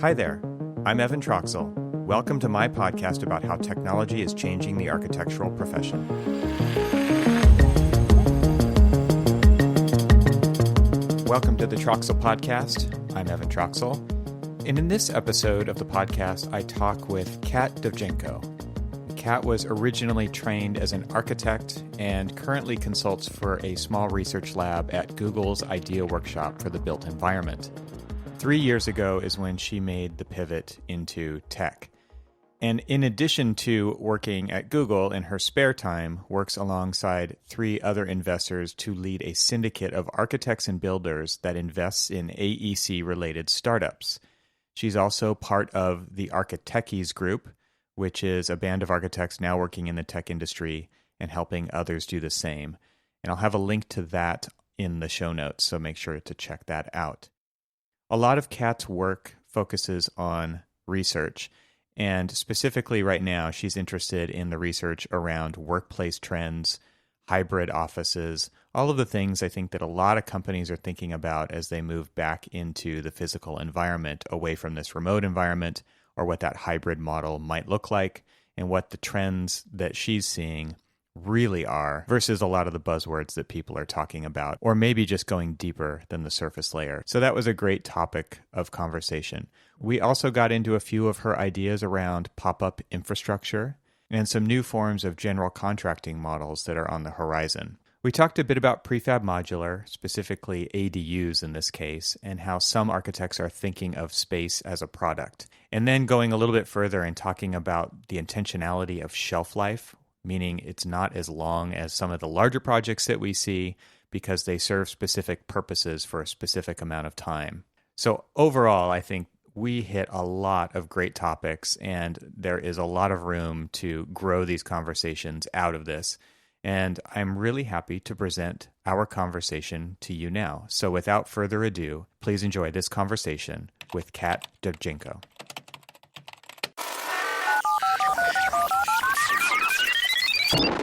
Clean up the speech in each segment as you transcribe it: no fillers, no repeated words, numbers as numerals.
Hi there, I'm Evan Troxel. Welcome to my podcast about how technology is changing the architectural profession. Welcome to the Troxel Podcast. I'm Evan Troxel. And in this episode of the podcast, I talk with Kat Dovjenko. Kat was originally trained as an architect and currently consults for a small research lab at Google's IDEA Workshop for the Built Environment. 3 years ago is when she made the pivot into tech. And in addition to working at Google, in her spare time, works alongside 3 other investors to lead a syndicate of architects and builders that invests in AEC-related startups. She's also part of the Architechies group, which is a band of architects now working in the tech industry and helping others do the same. And I'll have a link to that in the show notes, so make sure to check that out. A lot of Kat's work focuses on research, and specifically right now, she's interested in the research around workplace trends, hybrid offices, all of the things I think that a lot of companies are thinking about as they move back into the physical environment, away from this remote environment, or what that hybrid model might look like, and what the trends that she's seeing really are versus a lot of the buzzwords that people are talking about, or maybe just going deeper than the surface layer. So that was a great topic of conversation. We also got into a few of her ideas around pop-up infrastructure and some new forms of general contracting models that are on the horizon. We talked a bit about prefab modular, specifically ADUs in this case, and how some architects are thinking of space as a product. And then going a little bit further and talking about the intentionality of shelf life, meaning it's not as long as some of the larger projects that we see because they serve specific purposes for a specific amount of time. So overall, I think we hit a lot of great topics, and there is a lot of room to grow these conversations out of this. And I'm really happy to present our conversation to you now. So without further ado, please enjoy this conversation with Kat Dovjenko.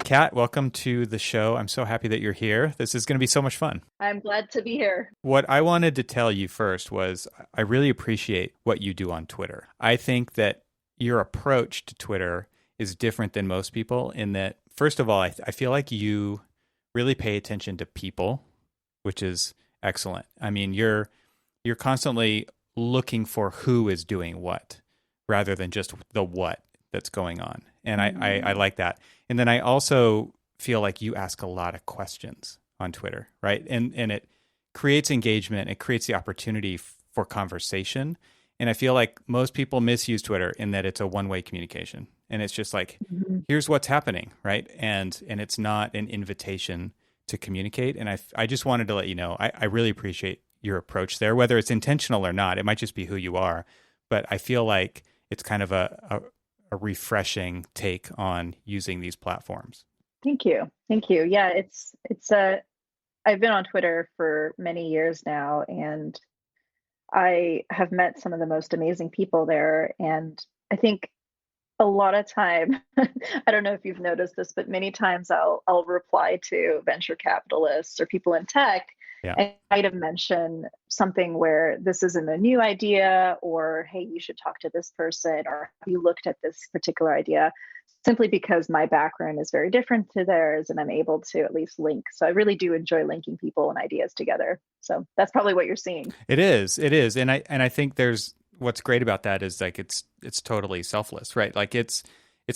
Kat, welcome to the show. I'm so happy that you're here. This is going to be so much fun. I'm glad to be here. What I wanted to tell you first was I really appreciate what you do on Twitter. I think that your approach to Twitter is different than most people in that, first of all, I feel like you really pay attention to people, which is excellent. I mean, you're constantly looking for who is doing what rather than just the what that's going on. And I like that. And then I also feel like you ask a lot of questions on Twitter, right? And it creates engagement. It creates the opportunity for conversation. And I feel like most people misuse Twitter in that it's a one-way communication. And it's just like, here's what's happening, right? And it's not an invitation to communicate. And I just wanted to let you know, I really appreciate your approach there, whether it's intentional or not. It might just be who you are. But I feel like it's kind of a refreshing take on using these platforms. Thank you. Yeah, it's I've been on Twitter for many years now, and I have met some of the most amazing people there. And I think a lot of time, I don't know if you've noticed this, but many times I'll reply to venture capitalists or people in tech. Yeah. And I might have mentioned something where this isn't a new idea, or, hey, you should talk to this person, or have you looked at this particular idea, simply because my background is very different to theirs and I'm able to at least link. So I really do enjoy linking people and ideas together. So that's probably what you're seeing. It is. And I think there's what's great about that is like it's totally selfless, right? Like it's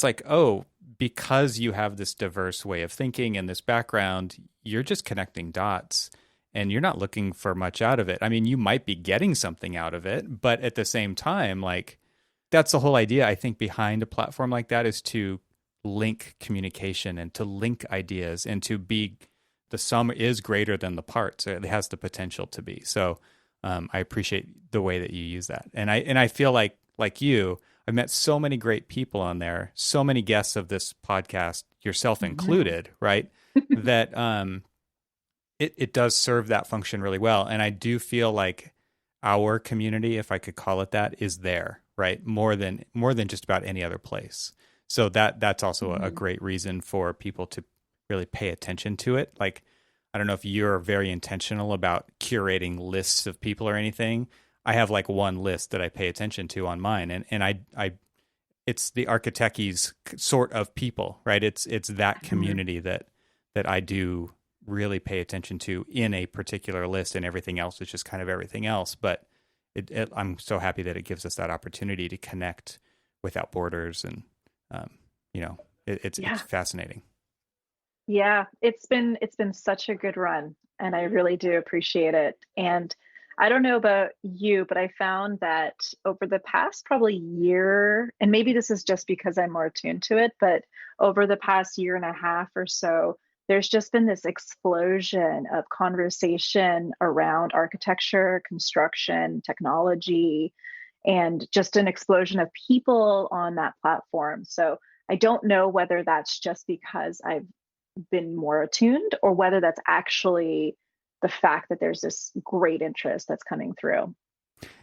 like, oh, because you have this diverse way of thinking and this background, you're just connecting dots. And you're not looking for much out of it. I mean, you might be getting something out of it, but at the same time, like that's the whole idea, I think, behind a platform like that is to link communication and to link ideas and to be the sum is greater than the parts. It has the potential to be. So I appreciate the way that you use that. And I feel like you, I've met so many great people on there, so many guests of this podcast, yourself included, right? That It does serve that function really well. And I do feel like our community, if I could call it that, is there, right? More than just about any other place. So that's also a great reason for people to really pay attention to it. Like, I don't know if you're very intentional about curating lists of people or anything. I have like one list that I pay attention to on mine, and I it's the architecties sort of people, right? It's that Mhm. community that I do really pay attention to in a particular list, and everything else is just kind of everything else. But I'm so happy that it gives us that opportunity to connect without borders, and um, it's Yeah. fascinating. Yeah, it's been such a good run, and I really do appreciate it. And I don't know about you, but I found that over the past probably year, and maybe this is just because I'm more attuned to it, but over the past year and a half or so, there's just been this explosion of conversation around architecture, construction, technology, and just an explosion of people on that platform. So I don't know whether that's just because I've been more attuned or whether that's actually the fact that there's this great interest that's coming through.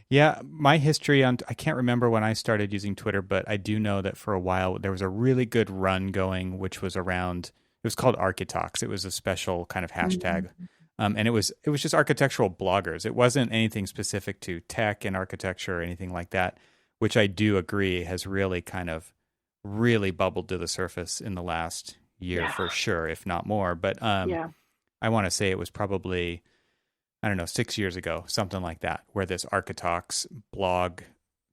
Yeah, my history on I can't remember when I started using Twitter, but I do know that for a while there was a really good run going, which was around. It was called Architox. It was a special kind of hashtag, Mhm. and it was just architectural bloggers. It wasn't anything specific to tech and architecture or anything like that, which I do agree has really kind of really bubbled to the surface in the last year Yeah, for sure, if not more. But yeah. I want to say it was probably, I don't know, 6 years ago, something like that, where this Architox blog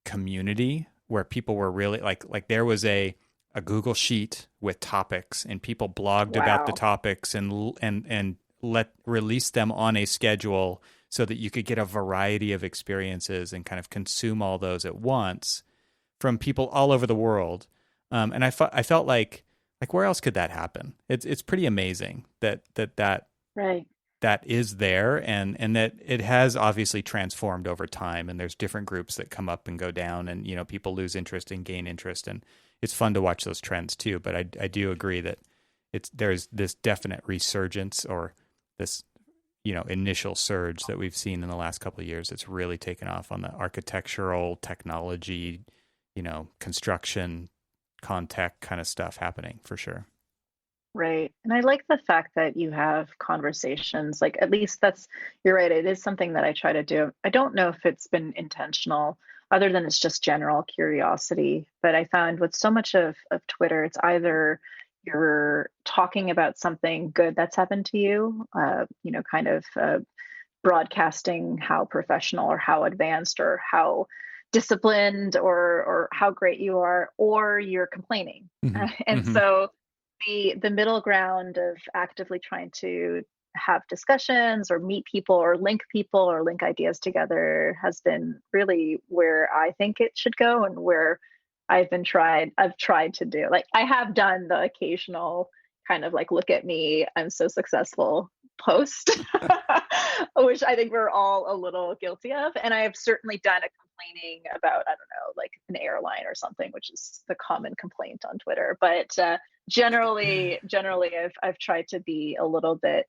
community where people were really like there was a Google sheet with topics, and people blogged about the Wow. topics and let release them on a schedule so that you could get a variety of experiences and kind of consume all those at once from people all over the world. And I felt like where else could that happen? It's pretty amazing Right. that is there, and that it has obviously transformed over time, and there's different groups that come up and go down, and people lose interest and gain interest, and it's fun to watch those trends too. But I do agree that there's this definite resurgence, or this initial surge that we've seen in the last couple of years. It's really taken off on the architectural technology, construction, contech kind of stuff happening for sure. Right. And I like the fact that you have conversations. Like, at least that's, you're right. It is something that I try to do. I don't know if it's been intentional, other than it's just general curiosity. But I found with so much of Twitter, it's either you're talking about something good that's happened to you, kind of broadcasting how professional or how advanced or how disciplined or how great you are, or you're complaining. Hmm. And Hmm. so the middle ground of actively trying to have discussions or meet people or link ideas together has been really where I think it should go, and where I've tried to do. Like, I have done the occasional kind of like, look at me, I'm so successful post, which I think we're all a little guilty of. And I have certainly done a complaining about, I don't know, like an airline or something, which is the common complaint on Twitter. But generally, I've tried to be a little bit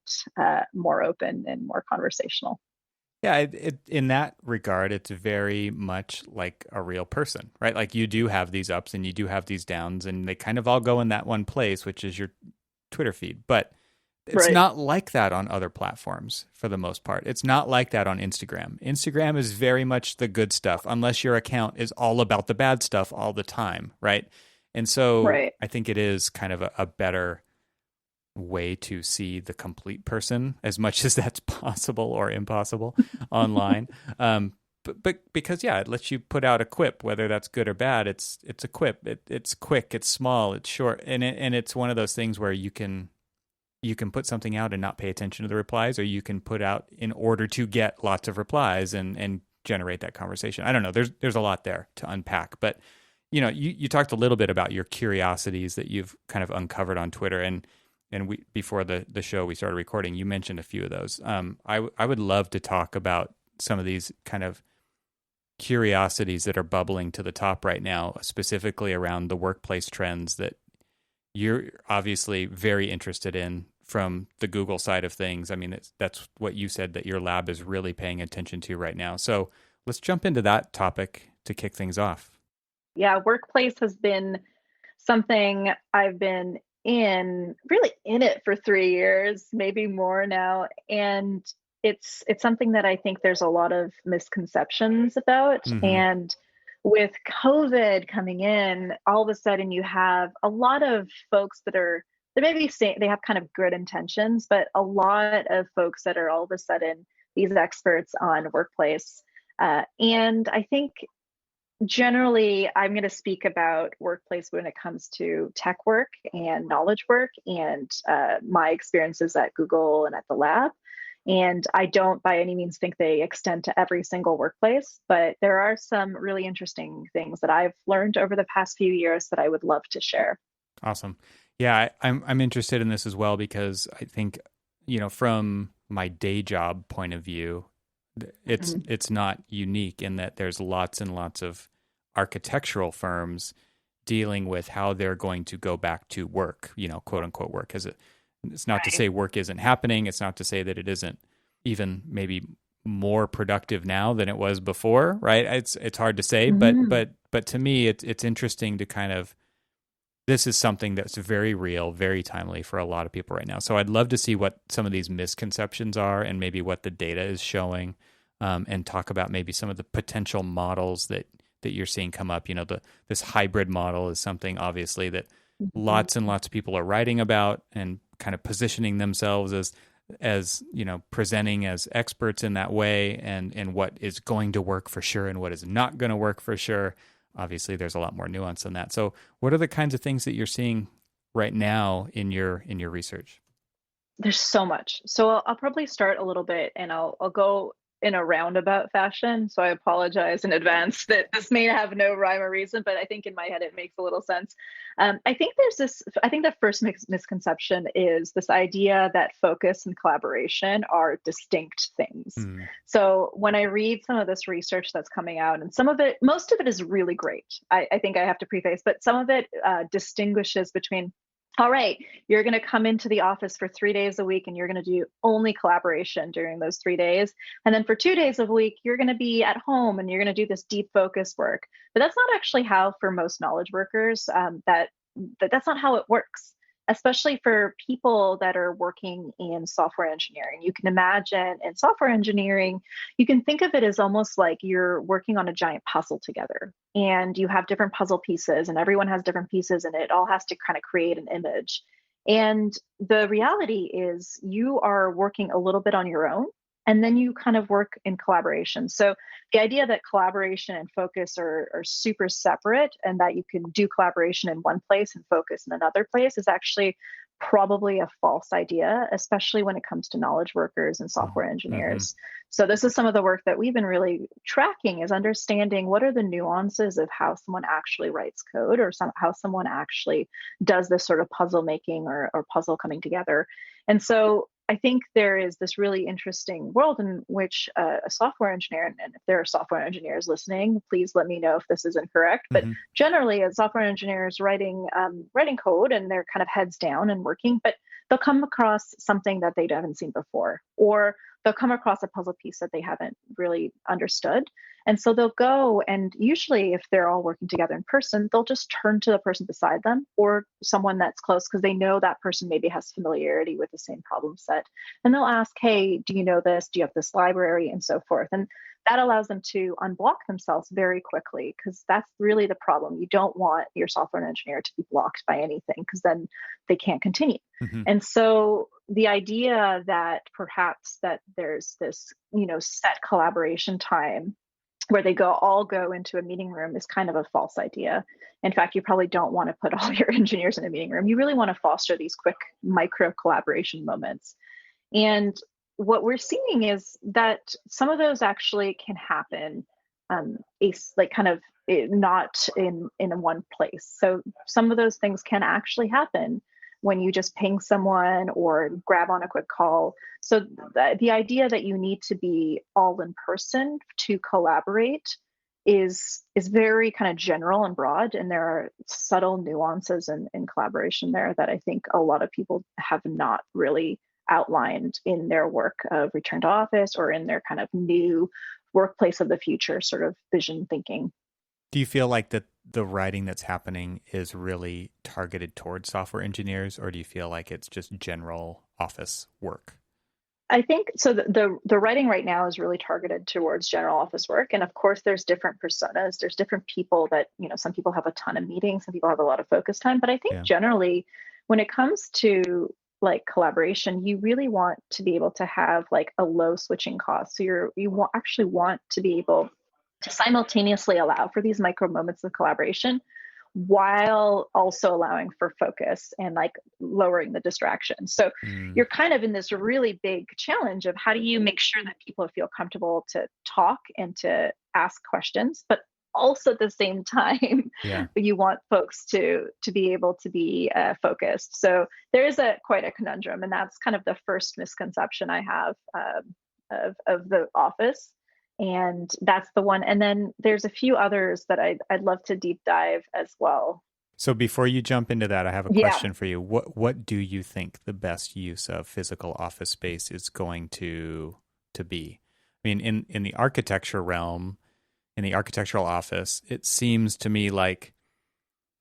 more open and more conversational. Yeah, in that regard, it's very much like a real person, right? Like you do have these ups and you do have these downs, and they kind of all go in that one place, which is your Twitter feed. But it's Right. not like that on other platforms for the most part. It's not like that on Instagram. Instagram is very much the good stuff, unless your account is all about the bad stuff all the time, right? And so Right. I think it is kind of a better way to see the complete person, as much as that's possible or impossible online. But because yeah, it lets you put out a quip, whether that's good or bad. It's a quip. It's quick. It's small. It's short, and it's one of those things where you can put something out and not pay attention to the replies, or you can put out in order to get lots of replies and generate that conversation. I don't know. There's a lot there to unpack, but you talked a little bit about your curiosities that you've kind of uncovered on Twitter, and we before the show we started recording, you mentioned a few of those. I would love to talk about some of these kind of curiosities that are bubbling to the top right now, specifically around the workplace trends that you're obviously very interested in from the Google side of things. I mean, that's what you said that your lab is really paying attention to right now. So let's jump into that topic to kick things off. Yeah, workplace has been something I've been in, really in it for 3 years, maybe more now. And it's something that I think there's a lot of misconceptions about. Mm-hmm. And with COVID coming in, all of a sudden you have a lot of folks that are they maybe say they have kind of good intentions, but a lot of folks that are all of a sudden these experts on workplace. And I think generally I'm going to speak about workplace when it comes to tech work and knowledge work and my experiences at Google and at the lab. And I don't by any means think they extend to every single workplace, but there are some really interesting things that I've learned over the past few years that I would love to share. Awesome. Yeah, I'm interested in this as well because I think, from my day job point of view, Mhm. it's not unique in that there's lots and lots of architectural firms dealing with how they're going to go back to work, quote unquote work. Because it's not to Right. say work isn't happening. It's not to say that it isn't even maybe more productive now than it was before, right? It's hard to say, but Mhm. but to me, it's interesting to kind of this is something that's very real, very timely for a lot of people right now. So I'd love to see what some of these misconceptions are and maybe what the data is showing, and talk about maybe some of the potential models that you're seeing come up. This hybrid model is something obviously that Mhm. lots and lots of people are writing about and kind of positioning themselves as presenting as experts in that way and what is going to work for sure and what is not going to work for sure. Obviously there's a lot more nuance than that. So what are the kinds of things that you're seeing right now in your research? There's so much. So I'll probably start a little bit and I'll go in a roundabout fashion. So I apologize in advance that this may have no rhyme or reason, but I think in my head it makes a little sense. I think I think the first misconception is this idea that focus and collaboration are distinct things. Mm, So when I read some of this research that's coming out, and some of it, most of it is really great. I think I have to preface, but some of it distinguishes between all right, you're going to come into the office for 3 days a week and you're going to do only collaboration during those 3 days. And then for 2 days a week, you're going to be at home and you're going to do this deep focus work. But that's not actually how, for most knowledge workers, that's not how it works, especially for people that are working in software engineering. You can imagine in software engineering, you can think of it as almost like you're working on a giant puzzle together and you have different puzzle pieces and everyone has different pieces and it all has to kind of create an image. And the reality is you are working a little bit on your own and then you kind of work in collaboration. So the idea that collaboration and focus are super separate and that you can do collaboration in one place and focus in another place is actually probably a false idea, especially when it comes to knowledge workers and mm, software mm-hmm. engineers. So this is some of the work that we've been really tracking is understanding what are the nuances of how someone actually writes code or how someone actually does this sort of puzzle making or puzzle coming together. And so I think there is this really interesting world in which a software engineer, and if there are software engineers listening, please let me know if this is incorrect. But Mm-hmm. generally, a software engineer is writing code and they're kind of heads down and working, but they'll come across something that they haven't seen before, or they'll come across a puzzle piece that they haven't really understood. And so they'll go and usually if they're all working together in person, they'll just turn to the person beside them or someone that's close because they know that person maybe has familiarity with the same problem set. And they'll ask, hey, do you know this? Do you have this library? And so forth. And that allows them to unblock themselves very quickly because that's really the problem. You don't want your software engineer to be blocked by anything because then they can't continue. Mm-hmm. And so the idea that perhaps that there's this, set collaboration time where they all go into a meeting room is kind of a false idea. In fact, you probably don't want to put all your engineers in a meeting room. You really want to foster these quick micro collaboration moments. And what we're seeing is that some of those actually can happen, like kind of not in one place. So some of those things can actually happen when you just ping someone or grab on a quick call. So the idea that you need to be all in person to collaborate is very kind of general and broad, and there are subtle nuances in collaboration there that I think a lot of people have not really outlined in their work of return to office or in their kind of new workplace of the future sort of vision thinking. Do you feel like that the writing that's happening is really targeted towards software engineers, or do you feel like it's just general office work? I think so. The writing right now is really targeted towards general office work, and of course, there's different personas. There's different people that some people have a ton of meetings, some people have a lot of focus time. But I think Yeah. generally, when it comes to like collaboration, you really want to be able to have like a low switching cost. So actually want to be able to simultaneously allow for these micro moments of collaboration while also allowing for focus and like lowering the distractions. So Mm, you're kind of in this really big challenge of how do you make sure that people feel comfortable to talk and to ask questions, but also at the same time yeah. you want folks to be able to be focused. So there is a quite a conundrum, and that's kind of the first misconception I have of the office, and that's the one. And then there's a few others that I'd love to deep dive as well. So before you jump into that, I have a Yeah. question for you. What do you think the best use of physical office space is going to be? I mean, in the architecture realm, in the architectural office, it seems to me like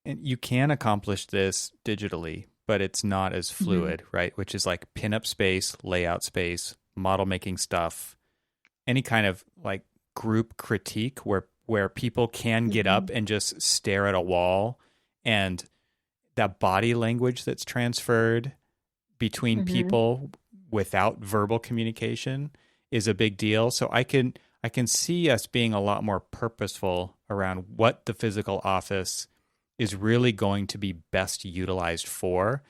you can accomplish this digitally, but it's not as Hmm. fluid, right? Which is like pin up space, layout space, model making stuff, any kind of like group critique where people can get Hmm. up and just stare at a wall, and that body language that's transferred between Hmm. people without verbal communication is a big deal. So I can see us being a lot more purposeful around what the physical office is really going to be best utilized for.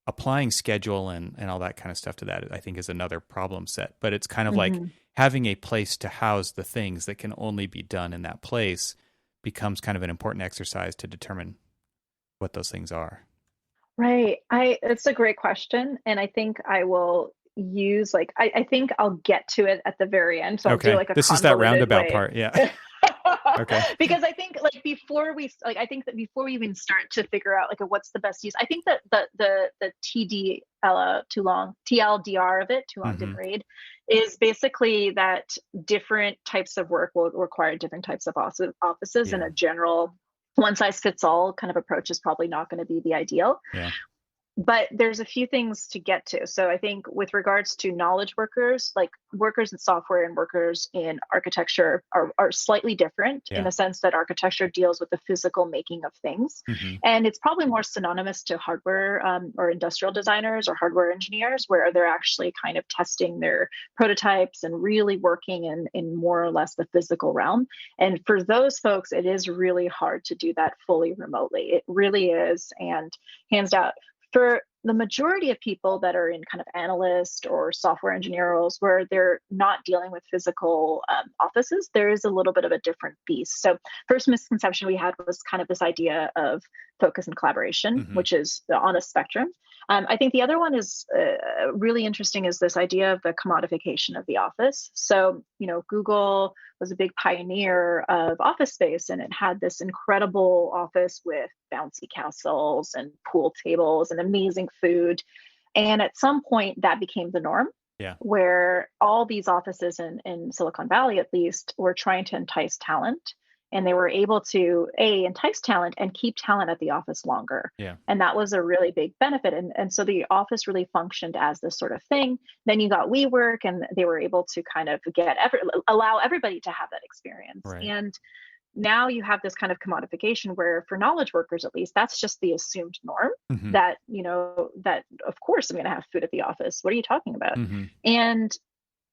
Applying schedule and all that kind of stuff to that, I think, is another problem set. But it's kind of like Hmm. having a place to house the things that can only be done in that place becomes kind of an important exercise to determine what those things are. Right. It's a great question. And I think I will use like, I think I'll get to it at the very end. So I'll do Okay. like a This is that convoluted roundabout way. part. Yeah. Okay. Because I think like I think that before we even start to figure out like what's the best use, I think that the too long TLDR of it, too long Hmm. didn't read, is basically that different types of work will require different types of offices, and Yeah. a general one size fits all kind of approach is probably not going to be the ideal. Yeah. But there's a few things to get to. So I think with regards to knowledge workers, like workers in software and workers in architecture are slightly different in Yeah. the sense that architecture deals with the physical making of things. Hmm. And it's probably more synonymous to hardware or industrial designers or hardware engineers, where they're actually kind of testing their prototypes and really working in more or less the physical realm. And for those folks, it is really hard to do that fully remotely. It really is. And hands down, for the majority of people that are in kind of analyst or software engineer roles where they're not dealing with physical offices, there is a little bit of a different beast. So first misconception we had was kind of this idea of focus and collaboration, Hmm. which is on a spectrum. I think the other one is really interesting, is this idea of the commodification of the office. So, Google was a big pioneer of office space, and it had this incredible office with bouncy castles and pool tables and amazing food. And at some point, that became the norm, Yeah. where all these offices in Silicon Valley, at least, were trying to entice talent. And they were able to, entice talent and keep talent at the office longer. Yeah. And that was a really big benefit. And so the office really functioned as this sort of thing. Then you got WeWork, and they were able to kind of allow everybody to have that experience. Right. And now you have this kind of commodification where, for knowledge workers at least, that's just the assumed norm, Hmm. that that of course I'm going to have food at the office. What are you talking about? Hmm. And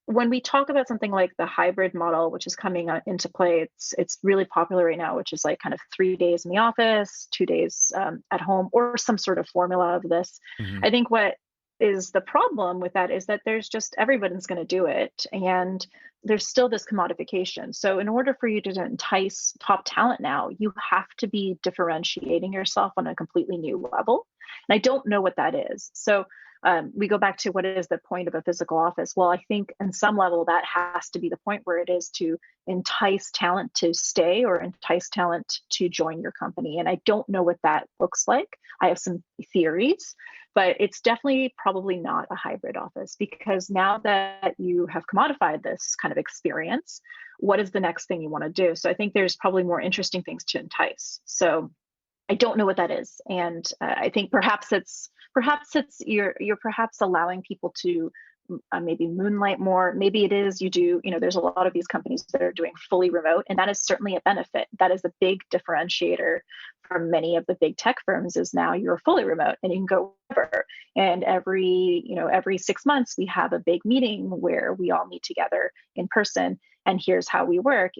when we talk about something like the hybrid model, which is coming into play, it's really popular right now, which is like kind of 3 days in the office, 2 days at home, or some sort of formula of this. Hmm. I think what is the problem with that is that there's just everybody's going to do it, and there's still this commodification. So in order for you to entice top talent now, you have to be differentiating yourself on a completely new level. And I don't know what that is. So we go back to what is the point of a physical office? Well, I think in some level that has to be the point where it is to entice talent to stay or entice talent to join your company. And I don't know what that looks like. I have some theories, but it's definitely probably not a hybrid office, because now that you have commodified this kind of experience, what is the next thing you want to do? So I think there's probably more interesting things to entice. So I don't know what that is, and I think perhaps it's you're perhaps allowing people to maybe moonlight more. Maybe it is you do, there's a lot of these companies that are doing fully remote, and that is certainly a benefit. That is a big differentiator from many of the big tech firms, is now you're fully remote and you can go wherever. And every 6 months we have a big meeting where we all meet together in person, and here's how we work.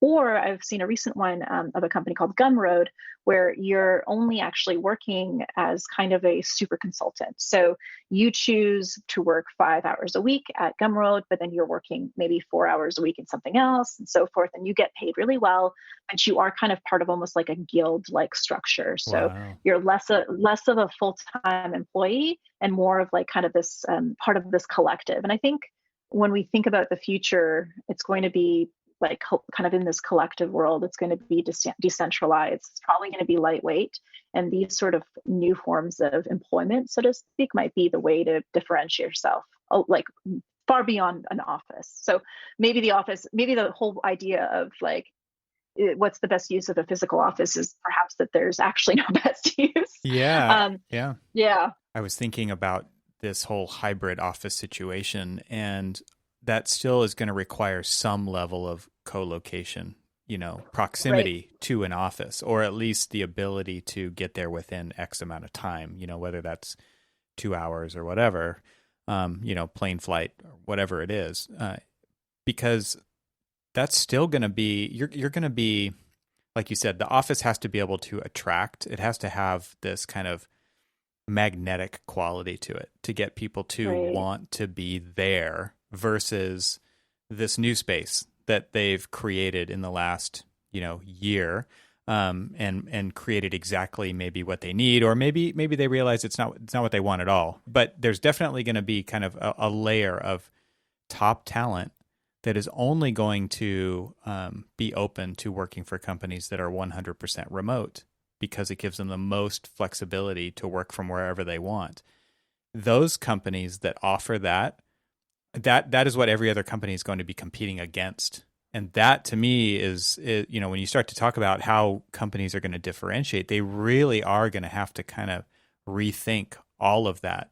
Or I've seen a recent one of a company called Gumroad, where you're only actually working as kind of a super consultant. So you choose to work 5 hours a week at Gumroad, but then you're working maybe 4 hours a week in something else and so forth. And you get paid really well, but you are kind of part of almost like a guild-like structure. So Wow. you're less of a full-time employee and more of like kind of this part of this collective. And I think when we think about the future, it's going to be like kind of in this collective world. It's going to be decentralized. It's probably going to be lightweight. And these sort of new forms of employment, so to speak, might be the way to differentiate yourself, like far beyond an office. So maybe the whole idea of like, what's the best use of a physical office is perhaps that there's actually no best use. Yeah. Yeah. Yeah. I was thinking about this whole hybrid office situation, and that still is going to require some level of co-location, proximity to an office, or at least the ability to get there within X amount of time, whether that's 2 hours or whatever, plane flight or whatever it is, because that's still going to be, you're going to be, like you said, the office has to be able to attract, it has to have this kind of magnetic quality to it to get people to want to be there, versus this new space that they've created in the last, year, and created exactly maybe what they need, or maybe they realize it's not what they want at all. But there's definitely going to be kind of a layer of top talent that is only going to be open to working for companies that are 100% remote, because it gives them the most flexibility to work from wherever they want. Those companies that offer that is what every other company is going to be competing against. And that, to me, is when you start to talk about how companies are going to differentiate, they really are going to have to kind of rethink all of that.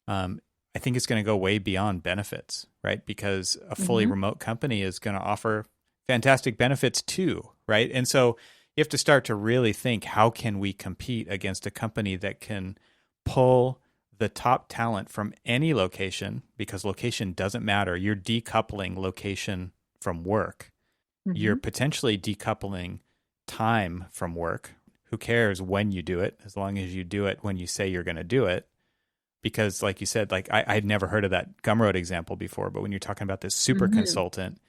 I think it's going to go way beyond benefits, right? Because a fully remote company is going to offer fantastic benefits too, right? And so you have to start to really think, how can we compete against a company that can pull the top talent from any location, because location doesn't matter. You're decoupling location from work. You're potentially decoupling time from work. Who cares when you do it, as long as you do it when you say you're going to do it? Because like you said, like I'd never heard of that Gumroad example before, but when you're talking about this super consultant,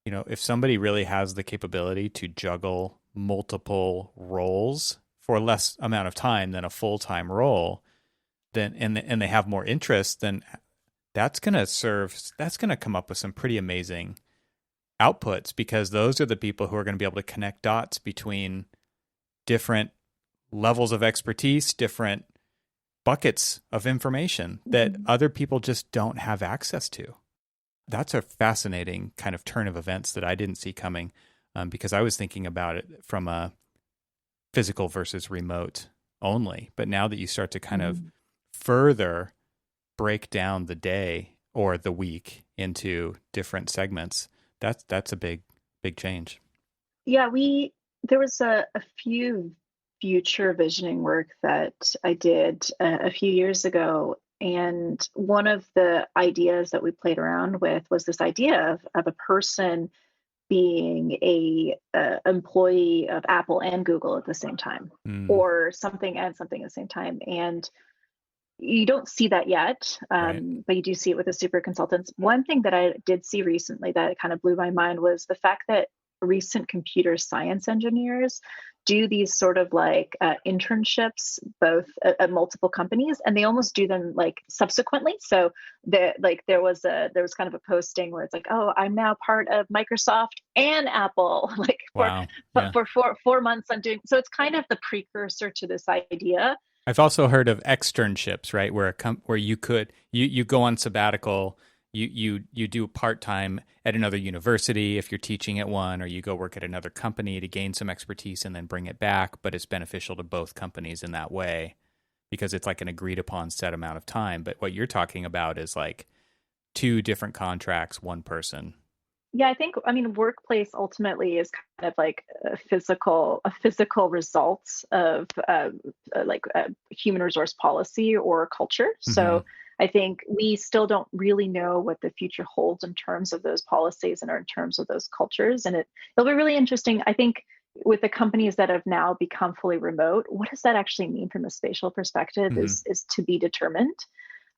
if somebody really has the capability to juggle multiple roles for less amount of time than a full-time role, then and they have more interest, then that's going to come up with some pretty amazing outputs, because those are the people who are going to be able to connect dots between different levels of expertise, different buckets of information that other people just don't have access to. That's a fascinating kind of turn of events that I didn't see coming, because I was thinking about it from a physical versus remote only. But now that you start to kind of further break down the day or the week into different segments, that's a big change. Yeah, there was a few future visioning work that I did a few years ago, and one of the ideas that we played around with was this idea of a person being a employee of Apple and Google at the same time, or something and something at the same time. And you don't see that yet, but you do see it with the super consultants. One thing that I did see recently that kind of blew my mind was the fact that recent computer science engineers do these sort of like internships both at multiple companies, and they almost do them like subsequently. So there was kind of a posting where it's like, oh, I'm now part of Microsoft and Apple, like for 4 months I'm doing. So it's kind of the precursor to this idea. I've also heard of externships, right? Where you go on sabbatical, you do part-time at another university if you're teaching at one, or you go work at another company to gain some expertise and then bring it back, but it's beneficial to both companies in that way, because it's like an agreed upon set amount of time. But what you're talking about is like two different contracts, one person. Yeah, I mean, workplace ultimately is kind of like a physical results of human resource policy or culture. Mm-hmm. So I think we still don't really know what the future holds in terms of those policies and in terms of those cultures. And it'll be really interesting. I think with the companies that have now become fully remote, what does that actually mean from a spatial perspective Mm-hmm. is to be determined.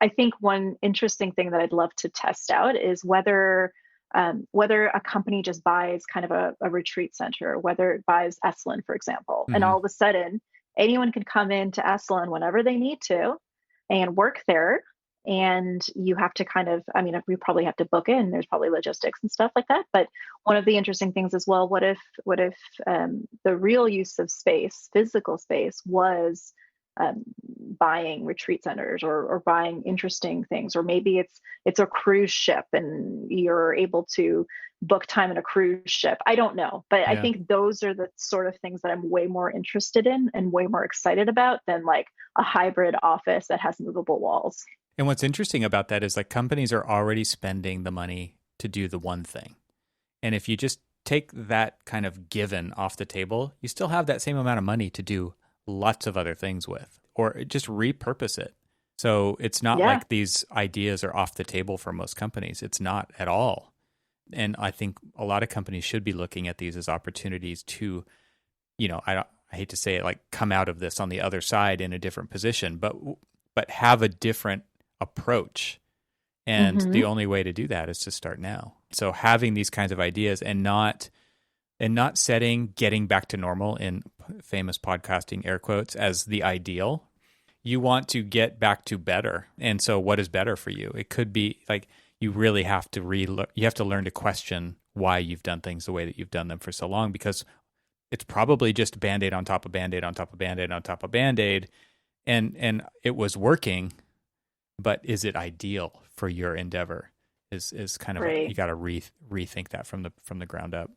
I think one interesting thing that I'd love to test out is whether a company just buys kind of a retreat center, whether it buys Esalen, for example, and Mm-hmm. all of a sudden anyone can come into Esalen whenever they need to and work there. And you have to kind of, I mean, we probably have to book in. There's probably logistics and stuff like that. But one of the interesting things as well, what if the real use of space, physical space, was buying retreat centers or buying interesting things, or maybe it's a cruise ship and you're able to book time in a cruise ship. I don't know, but I Yeah. think those are the sort of things that I'm way more interested in and way more excited about than like a hybrid office that has movable walls. And what's interesting about that is like companies are already spending the money to do the one thing. And if you just take that kind of given off the table, you still have that same amount of money to do lots of other things with, or just repurpose it. So it's not Yeah. like these ideas are off the table for most companies. It's not at all. And I think a lot of companies should be looking at these as opportunities to, I hate to say it, like come out of this on the other side in a different position, but have a different approach. And Hmm. the only way to do that is to start now. So having these kinds of ideas and not setting getting back to normal, in famous podcasting air quotes, as the ideal. You want to get back to better. And so what is better for you? It could be like you really have to you have to learn to question why you've done things the way that you've done them for so long, because it's probably just Band-Aid on top of Band-Aid on top of Band-Aid on top of Band-Aid, and it was working, but is it ideal for your endeavor? Is kind of you Right. got to rethink that from the ground up.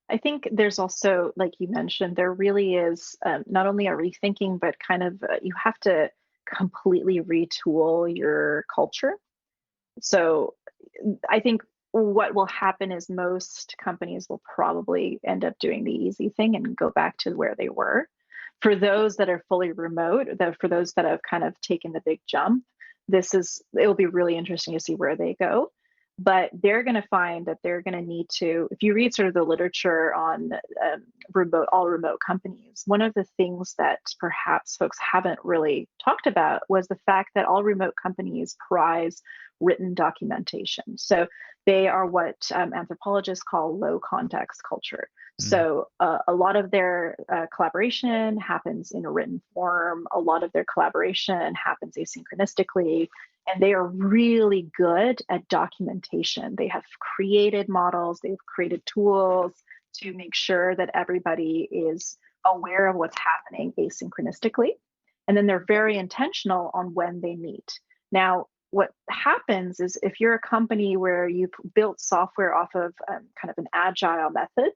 I think there's also, like you mentioned, there really is not only a rethinking, but kind of you have to completely retool your culture. So I think what will happen is most companies will probably end up doing the easy thing and go back to where they were. For those that are fully remote, for those that have kind of taken the big jump, it will be really interesting to see where they go. But they're going to find that they're going to need to, if you read sort of the literature on all remote companies, one of the things that perhaps folks haven't really talked about was the fact that all remote companies prize written documentation. So they are what anthropologists call low context culture. Mm. So a lot of their collaboration happens in a written form. A lot of their collaboration happens asynchronistically, and they are really good at documentation. They have created models, they've created tools to make sure that everybody is aware of what's happening asynchronistically. And then they're very intentional on when they meet. Now, what happens is if you're a company where you've built software off of kind of an agile method,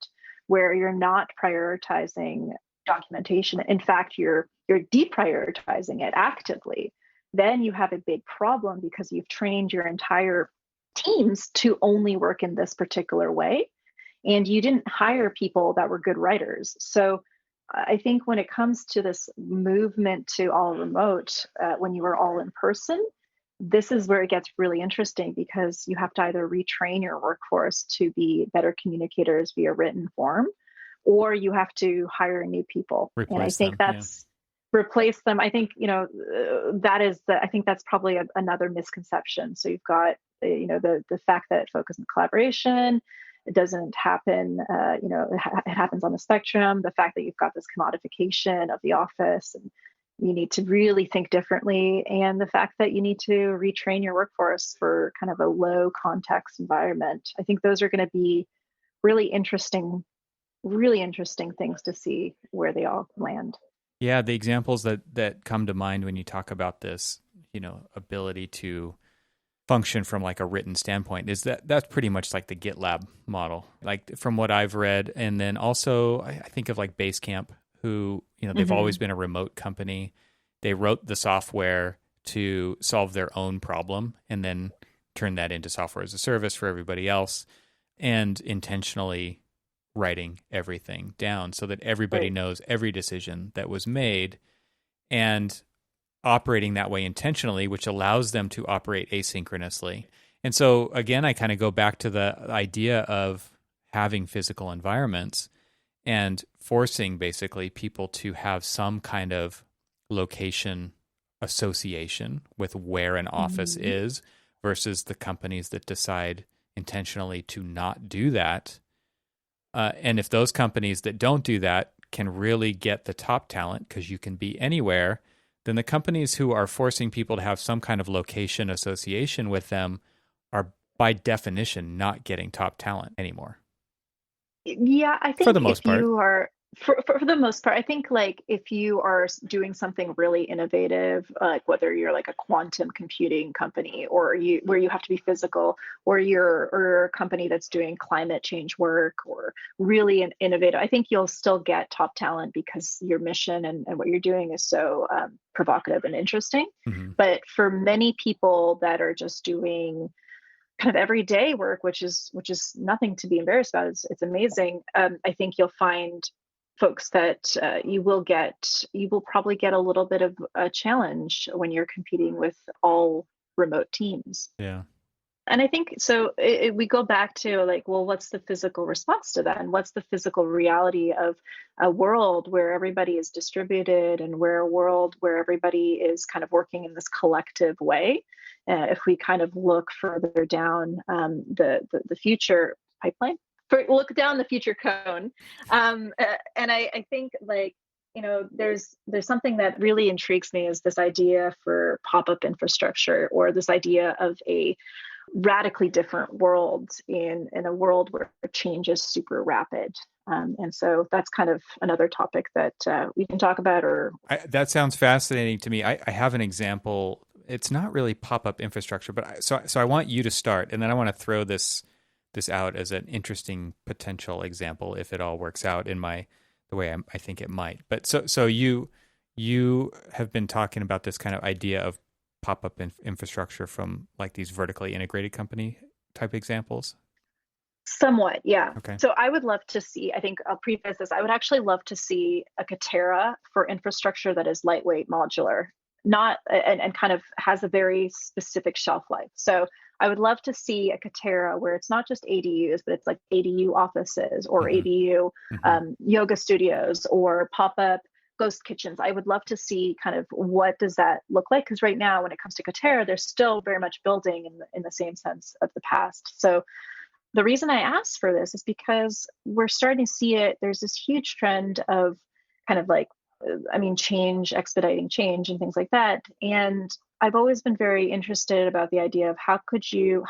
where you're not prioritizing documentation, in fact, you're deprioritizing it actively, then you have a big problem because you've trained your entire teams to only work in this particular way, and you didn't hire people that were good writers. So I think when it comes to this movement to all remote, when you are all in person, this is where it gets really interesting, because you have to either retrain your workforce to be better communicators via written form, or you have to hire new people. And I Replace think them. Yeah. that's replace them. I think, I think that's probably another misconception. So you've got, the fact that focus on collaboration, it doesn't happen, it happens on the spectrum. The fact that you've got this commodification of the office, and you need to really think differently, and the fact that you need to retrain your workforce for kind of a low context environment. I think those are going to be really interesting things to see where they all land. Yeah, the examples that come to mind when you talk about this, ability to function from like a written standpoint is that's pretty much like the GitLab model, like from what I've read. And then also I think of like Basecamp, who, they've Hmm. always been a remote company. They wrote the software to solve their own problem, and then turn that into software as a service for everybody else, and intentionally writing everything down so that everybody Right. knows every decision that was made, and operating that way intentionally, which allows them to operate asynchronously. And so, again, I kind of go back to the idea of having physical environments and forcing basically people to have some kind of location association with where an office Mhm. is versus the companies that decide intentionally to not do that. And if those companies that don't do that can really get the top talent because you can be anywhere, then the companies who are forcing people to have some kind of location association with them are by definition not getting top talent anymore, Yeah, I for think the most if part. you are, for the most part, I think like if you are doing something really innovative, like whether you're like a quantum computing company or you where you have to be physical, or a company that's doing climate change work or really an innovative, I think you'll still get top talent because your mission and what you're doing is so provocative and interesting. Mm-hmm. But for many people that are just doing kind of everyday work, which is nothing to be embarrassed about. It's amazing. I think you'll find folks that you will probably get a little bit of a challenge when you're competing with all remote teams. Yeah. And I think so. We go back to like, well, what's the physical response to that, and what's the physical reality of a world where everybody is distributed, and where a world where everybody is kind of working in this collective way. If we kind of look further down the future pipeline, look down the future cone, and I think like there's something that really intrigues me is this idea for pop-up infrastructure, or this idea of a radically different world in a world where change is super rapid. And so that's kind of another topic that we can talk about. Or That sounds fascinating to me. I have an example. It's not really pop-up infrastructure, but so I want you to start, and then I want to throw this out as an interesting potential example if it all works out in the way I think it might. But so you have been talking about this kind of idea of pop-up infrastructure from like these vertically integrated company type examples. somewhat, yeah. Okay. So I would love to see, I think I'll preface this, I would actually love to see a Katera for infrastructure that is lightweight, modular, not and kind of has a very specific shelf life. So I would love to see a Katera where it's not just ADUs, but it's like ADU offices or Mm-hmm. ADU Mm-hmm. yoga studios or pop-up ghost kitchens. I would love to see kind of what does that look like, because right now when it comes to Katera, they're still very much building in the same sense of the past. So the reason I asked for this is because we're starting to see it. There's this huge trend of kind of like, I mean, change, expediting change and things like that. And I've always been very interested about the idea of how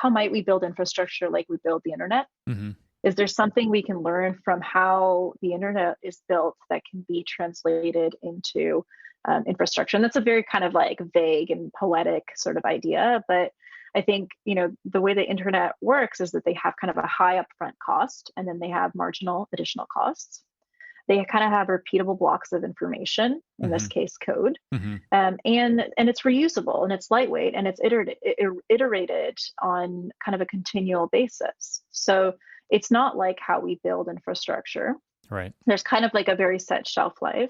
might we build infrastructure like we build the internet? Mm-hmm. Is there something we can learn from how the internet is built that can be translated into infrastructure? And that's a very kind of like vague and poetic sort of idea, but I think the way the internet works is that they have kind of a high upfront cost, and then they have marginal additional costs. They kind of have repeatable blocks of information, in Mm-hmm. this case code, Mm-hmm. and it's reusable and it's lightweight and it's iterated on kind of a continual basis. So it's not like how we build infrastructure. Right. There's kind of like a very set shelf life.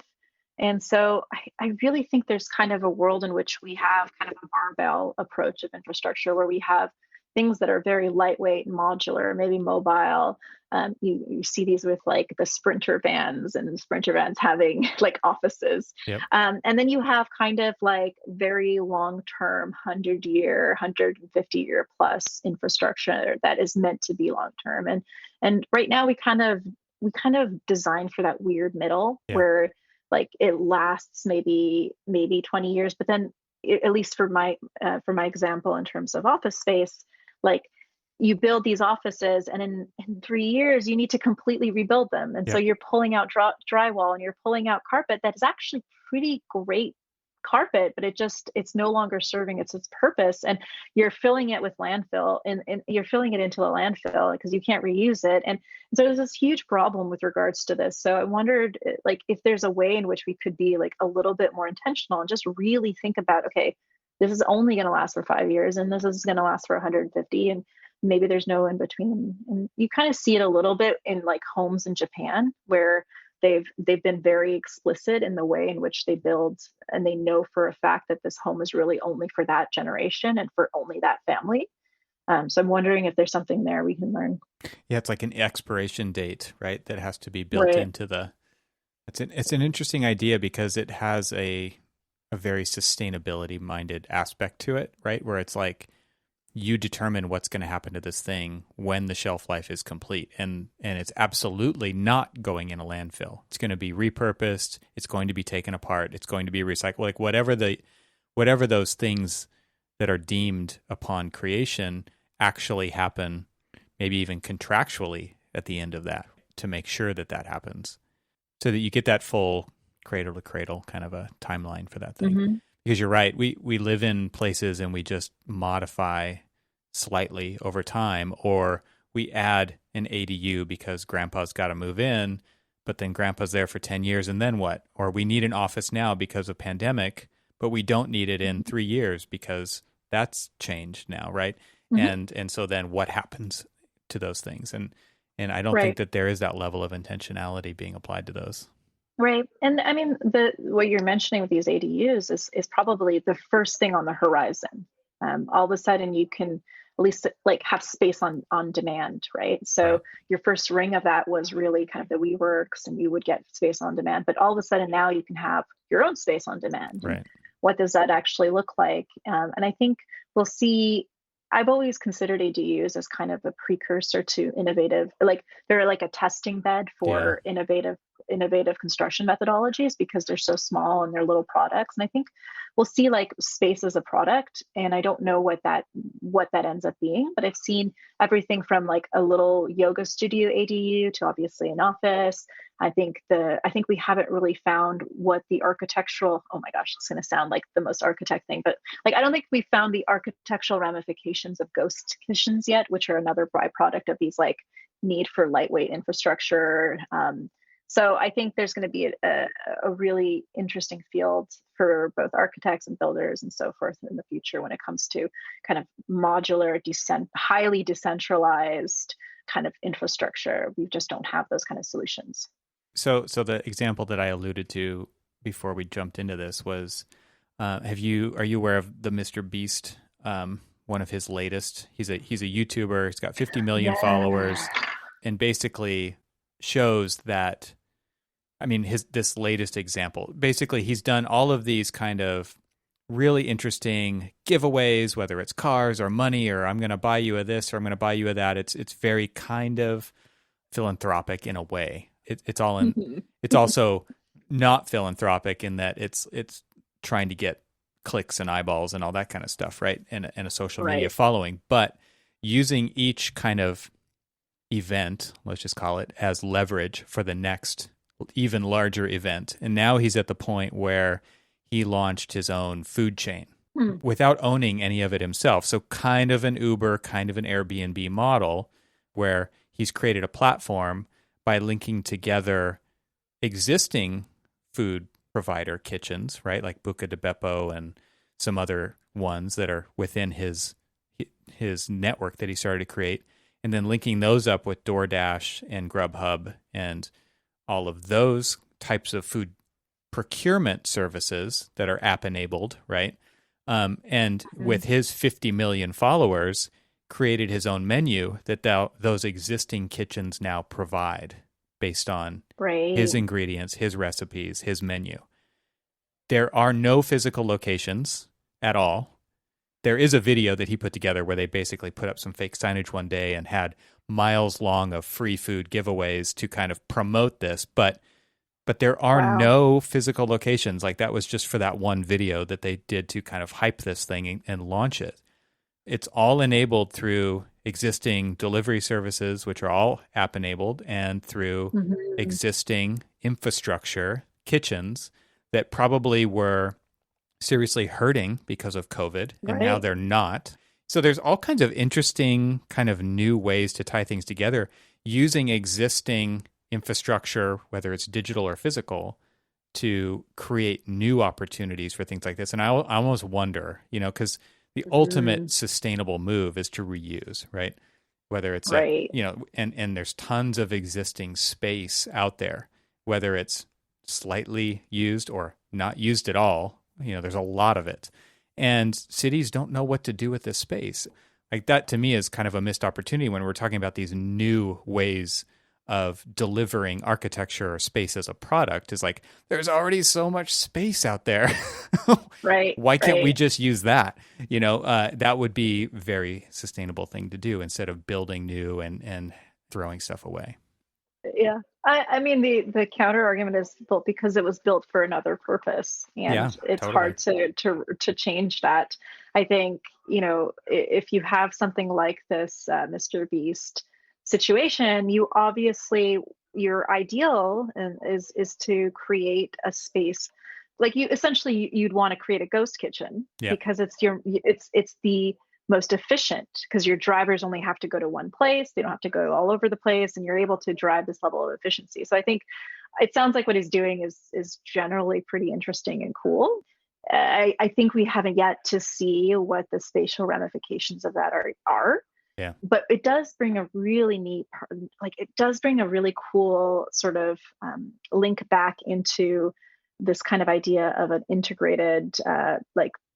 And so I really think there's kind of a world in which we have kind of a barbell approach of infrastructure where we have things that are very lightweight and modular, maybe mobile. You see these with like the Sprinter vans, and Sprinter vans having like offices. Yep. And then you have kind of like very long-term, 100-year, 150-year plus infrastructure that is meant to be long-term. And right now we kind of design for that weird middle Yeah. where like it lasts maybe 20 years, but then at least for my example in terms of office space, like you build these offices and in 3 years you need to completely rebuild them, and so Yep. you're pulling out drywall and you're pulling out carpet that is actually pretty great carpet, but it's no longer serving its purpose, and you're filling it with landfill, and you're filling it into a landfill because you can't reuse it. And so there's this huge problem with regards to this. So I wondered like if there's a way in which we could be like a little bit more intentional and just really think about, okay, this is only going to last for 5 years, and this is going to last for 150, and maybe there's no in between. And you kind of see it a little bit in like homes in Japan, where they've been very explicit in the way in which they build, and they know for a fact that this home is really only for that generation and for only that family. So I'm wondering if there's something there we can learn. Yeah, it's like an expiration date, right? That has to be built Right. into the. It's an interesting idea because it has a very sustainability minded aspect to it, right? Where it's like you determine what's going to happen to this thing when the shelf life is complete, and it's absolutely not going in a landfill. It's going to be repurposed. It's going to be taken apart. It's going to be recycled. Like whatever those things that are deemed upon creation actually happen, maybe even contractually at the end of that, to make sure that that happens, so that you get that full cradle to cradle kind of a timeline for that thing. Mm-hmm. Because you're right, we live in places and we just modify slightly over time, or we add an ADU because grandpa's got to move in, but then grandpa's there for 10 years and then what? Or we need an office now because of pandemic, but we don't need it in 3 years because that's changed now, right? Mm-hmm. And so then what happens to those things? And I don't think Right. that there is that level of intentionality being applied to those. Right. And I mean, the what you're mentioning with these ADUs is probably the first thing on the horizon. All of a sudden you can at least like have space on demand, right? Right. So your first ring of that was really kind of the WeWorks, and you would get space on demand. But all of a sudden now you can have your own space on demand. And Right. what does that actually look like? And I think we'll see. I've always considered ADUs as kind of a precursor to innovative, like they're like a testing bed Yeah. for innovative construction methodologies, because they're so small and they're little products. And I think we'll see like space as a product, and I don't know what that ends up being, but I've seen everything from like a little yoga studio ADU to obviously an office. I think we haven't really found what the architectural, oh my gosh, it's going to sound like the most architect thing, but like I don't think we found the architectural ramifications of ghost kitchens yet, which are another byproduct of these like need for lightweight infrastructure. So I think there's going to be a really interesting field for both architects and builders and so forth in the future when it comes to kind of modular, highly decentralized kind of infrastructure. We just don't have those kind of solutions. So the example that I alluded to before we jumped into this was, are you aware of the Mr. Beast? One of his latest. He's a YouTuber. He's got 50 million followers, Yeah. and basically shows that. I mean, this latest example. Basically, he's done all of these kind of really interesting giveaways, whether it's cars or money, or I'm going to buy you a this or I'm going to buy you a that. It's very kind of philanthropic in a way. It's all in. Mhm. It's also not philanthropic in that it's trying to get clicks and eyeballs and all that kind of stuff, right? And a social media Right. following, but using each kind of event, let's just call it, as leverage for the next even larger event. And now he's at the point where he launched his own food chain Hmm. without owning any of it himself. So kind of an Uber, kind of an Airbnb model, where he's created a platform by linking together existing food provider kitchens, right? Like Buca de Beppo and some other ones that are within his network that he started to create, and then linking those up with DoorDash and Grubhub and all of those types of food procurement services that are app enabled, right? And with his 50 million followers, created his own menu that those existing kitchens now provide based on his Right. ingredients, his recipes, his menu. There are no physical locations at all. There is a video that he put together where they basically put up some fake signage one day and had miles long of free food giveaways to kind of promote this, but there are Wow. no physical locations. Like that was just for that one video that they did to kind of hype this thing and launch it. It's all enabled through existing delivery services, which are all app enabled, and through Mhm. existing infrastructure, kitchens that probably were seriously hurting because of COVID, and now Right. they're not. So there's all kinds of interesting kind of new ways to tie things together using existing infrastructure, whether it's digital or physical, to create new opportunities for things like this. And I almost wonder, because the ultimate sustainable move is to reuse, right? Whether it's right. and there's tons of existing space out there, whether it's slightly used or not used at all, there's a lot of it. And cities don't know what to do with this space. Like that to me is kind of a missed opportunity when we're talking about these new ways of delivering architecture or space as a product. Is like, there's already so much space out there. Right. Why can't we just use that? That would be a very sustainable thing to do instead of building new and throwing stuff away. Yeah. I mean, the counter argument is built because it was built for another purpose, and it's totally hard to change that. I think, if you have something like this Mr. Beast situation, you obviously, your ideal is to create a space like you'd want to create a ghost kitchen because it's the most efficient, because your drivers only have to go to one place. They don't have to go all over the place, and you're able to drive this level of efficiency. So I think it sounds like what he's doing is generally pretty interesting and cool. I think we haven't yet to see what the spatial ramifications of that are. Yeah. But it does bring a really neat, it does bring a really cool sort of link back into this kind of idea of an integrated,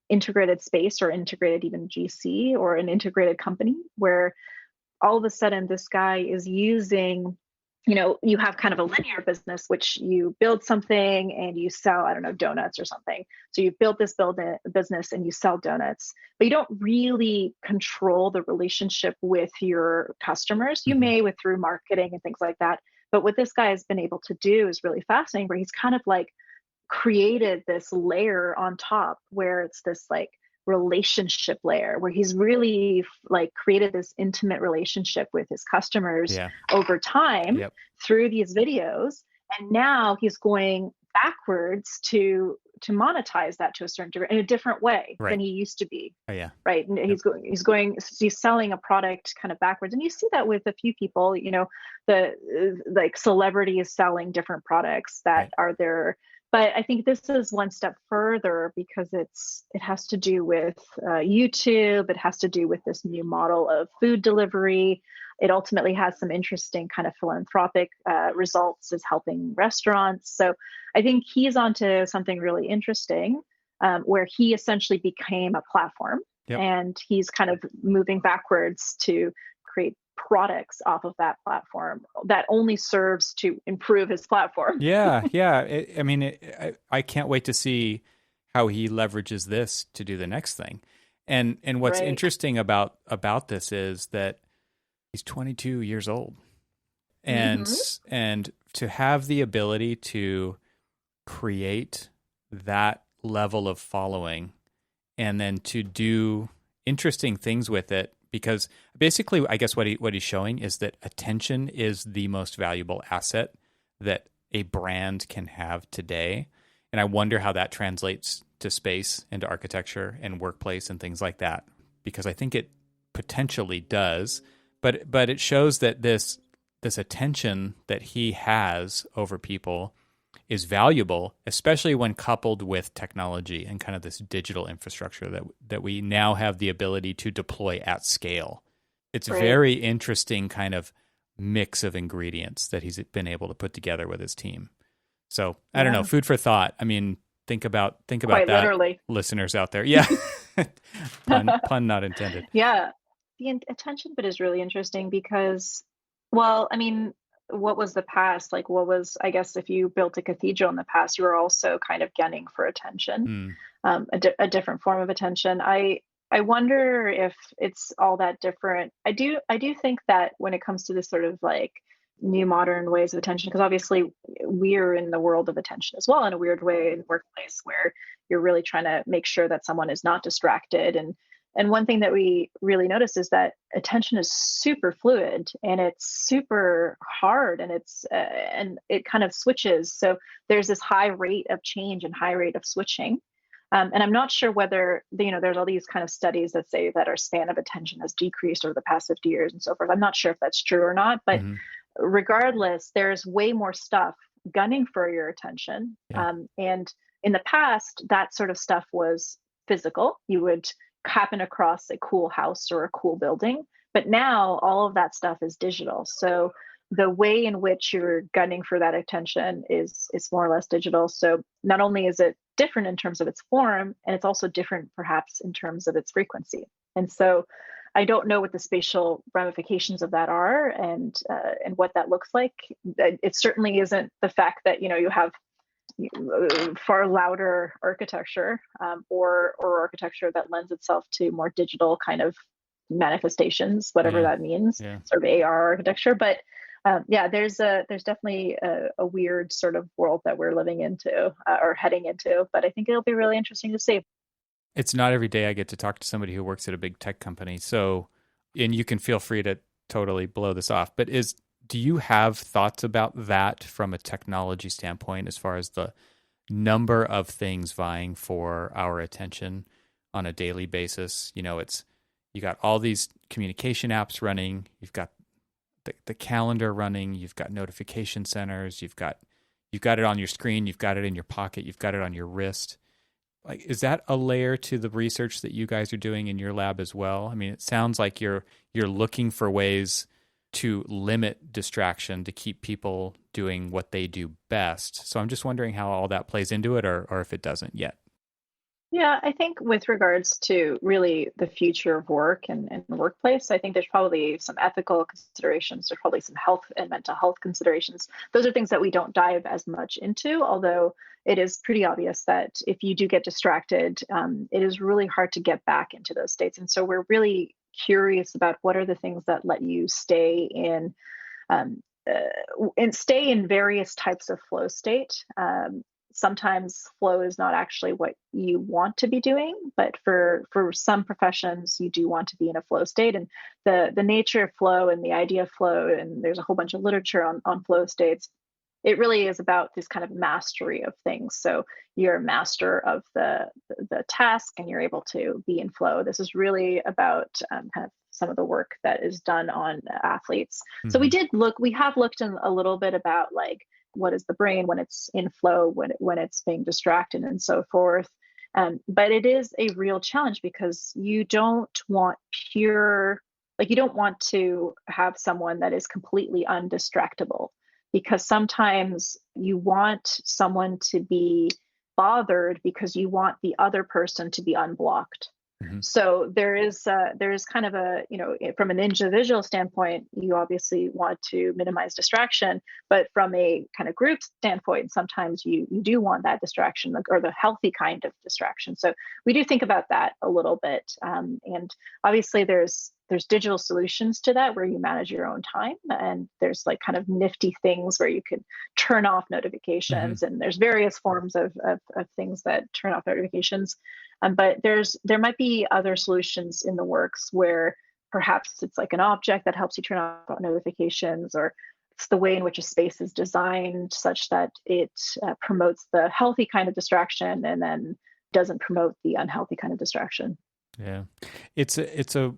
integrated space, or integrated even GC, or an integrated company, where all of a sudden this guy is using, you have kind of a linear business, which you build something and you sell, I don't know, donuts or something. So you build this business and you sell donuts, but you don't really control the relationship with your customers. You may through marketing and things like that. But what this guy has been able to do is really fascinating, where he's kind of like created this layer on top, where it's this like relationship layer, where he's really like created this intimate relationship with his customers over time through these videos. And now he's going backwards to monetize that to a certain degree in a different way than he used to be. Right. And he's selling a product kind of backwards. And you see that with a few people, the like celebrities selling different products that are there. But I think this is one step further, because it has to do with YouTube. It has to do with this new model of food delivery. It ultimately has some interesting kind of philanthropic results, as helping restaurants. So I think he's onto something really interesting, where he essentially became a platform, and he's kind of moving backwards to create products off of that platform that only serves to improve his platform. I can't wait to see how he leverages this to do the next thing. And what's interesting about this is that he's 22 years old, and to have the ability to create that level of following, and then to do interesting things with it. Because basically, I guess what he's showing is that attention is the most valuable asset that a brand can have today. And I wonder how that translates to space and to architecture and workplace and things like that. Because I think it potentially does, but it shows that this attention that he has over people is valuable, especially when coupled with technology and kind of this digital infrastructure that we now have the ability to deploy at scale. It's very interesting kind of mix of ingredients that he's been able to put together with his team. So I don't know, food for thought. I mean, think about quite that, literally, listeners out there. Yeah, pun not intended. Yeah, the attention bit is really interesting because, well, I mean, what was the past? Like, what was, I guess, if you built a cathedral in the past, you were also kind of gunning for attention, a different form of attention. I wonder if it's all that different. I do think that when it comes to this sort of like new modern ways of attention, because obviously we're in the world of attention as well, in a weird way, in the workplace, where you're really trying to make sure that someone is not distracted. And one thing that we really notice is that attention is super fluid, and it's super hard, and and it kind of switches. So there's this high rate of change and high rate of switching. And I'm not sure whether, there's all these kind of studies that say that our span of attention has decreased over the past 50 years and so forth. I'm not sure if that's true or not, but regardless, there's way more stuff gunning for your attention. Yeah. And in the past, that sort of stuff was physical. You would happen across a cool house or a cool building. But now all of that stuff is digital. So the way in which you're gunning for that attention is more or less digital. So not only is it different in terms of its form, and it's also different perhaps in terms of its frequency. And so I don't know what the spatial ramifications of that are, and what that looks like. It certainly isn't the fact that you have far louder architecture, or architecture that lends itself to more digital kind of manifestations, whatever Yeah. that means, Yeah. sort of AR architecture. But yeah, there's definitely a weird sort of world that we're living into, or heading into. But I think it'll be really interesting to see. It's not every day I get to talk to somebody who works at a big tech company. So, and you can feel free to totally blow this off, but do you have thoughts about that from a technology standpoint, as far as the number of things vying for our attention on a daily basis? You got all these communication apps running, you've got the calendar running, you've got notification centers, you've got it on your screen, you've got it in your pocket, you've got it on your wrist. Like, is that a layer to the research that you guys are doing in your lab as well? I mean, it sounds like you're looking for ways to limit distraction to keep people doing what they do best. So I'm just wondering how all that plays into it, or if it doesn't yet. Yeah, I think with regards to really the future of work and the workplace, I think there's probably some ethical considerations. There's probably some health and mental health considerations. Those are things that we don't dive as much into, although it is pretty obvious that if you do get distracted, it is really hard to get back into those states. And so we're really curious about what are the things that let you stay in and stay in various types of flow state. Sometimes flow is not actually what you want to be doing, but for some professions, you do want to be in a flow state. And the nature of flow and the idea of flow, and there's a whole bunch of literature on flow states. It really is about this kind of mastery of things. So you're a master of the task, and you're able to be in flow. This is really about kind of some of the work that is done on athletes. So Mm-hmm. we have looked in a little bit about, like, what is the brain when it's in flow, when it's being distracted, and so forth. But it is a real challenge, because you don't want to have someone that is completely undistractable, because sometimes you want someone to be bothered because you want the other person to be unblocked. Mm-hmm. So there is kind of from an individual standpoint, you obviously want to minimize distraction, but from a kind of group standpoint, sometimes you do want that distraction, or the healthy kind of distraction. So we do think about that a little bit, and obviously there's digital solutions to that, where you manage your own time, and there's like kind of nifty things where you could turn off notifications, Mm-hmm. and there's various forms of things that turn off notifications. But there might be other solutions in the works, where perhaps it's like an object that helps you turn off notifications, or it's the way in which a space is designed such that it promotes the healthy kind of distraction, and then doesn't promote the unhealthy kind of distraction. Yeah, it's a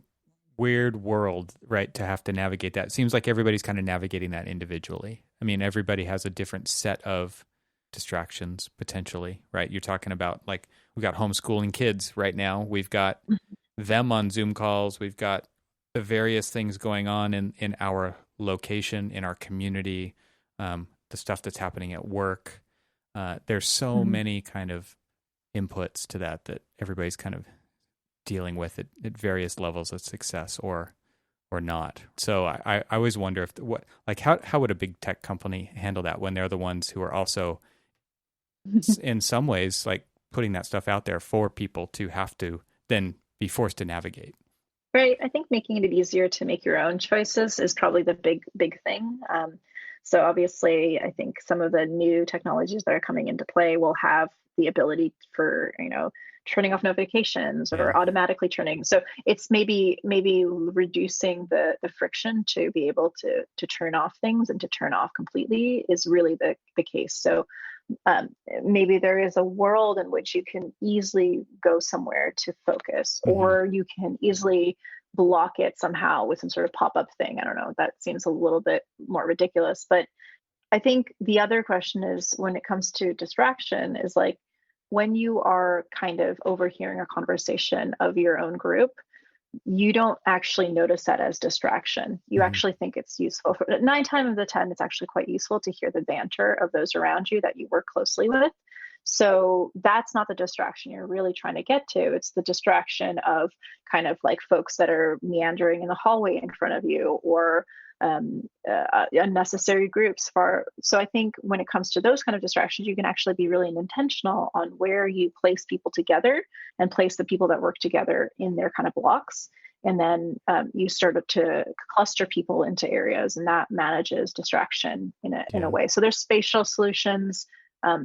weird world, right, to have to navigate that. It seems like everybody's kind of navigating that individually. I mean, everybody has a different set of distractions potentially, right? You're talking about, like, we've got homeschooling kids right now. We've got them on Zoom calls. We've got the various things going on in our location, in our community, the stuff that's happening at work. There's so Mm-hmm. many kind of inputs to that everybody's kind of dealing with at various levels of success or not. So I always wonder how would a big tech company handle that, when they're the ones who are also in some ways like putting that stuff out there for people to have to then be forced to navigate. Right. I think making it easier to make your own choices is probably the big thing. So obviously, I think some of the new technologies that are coming into play will have the ability for, turning off notifications, Yeah. or automatically turning. So it's maybe reducing the friction to be able to turn off things, and to turn off completely is really the case. So maybe there is a world in which you can easily go somewhere to focus, Mm-hmm. or you can easily block it somehow with some sort of pop-up thing. I don't know. That seems a little bit more ridiculous, but I think the other question is, when it comes to distraction, is like when you are kind of overhearing a conversation of your own group, you don't actually notice that as distraction. You Hmm. actually think it's useful. For 9 times out of 10, it's actually quite useful to hear the banter of those around you that you work closely with. So that's not the distraction you're really trying to get to. It's the distraction of kind of like folks that are meandering in the hallway in front of you, or unnecessary groups. So I think when it comes to those kind of distractions, you can actually be really intentional on where you place people together and place the people that work together in their kind of blocks. And then you start to cluster people into areas, and that manages distraction in a Yeah. way. So there's spatial solutions.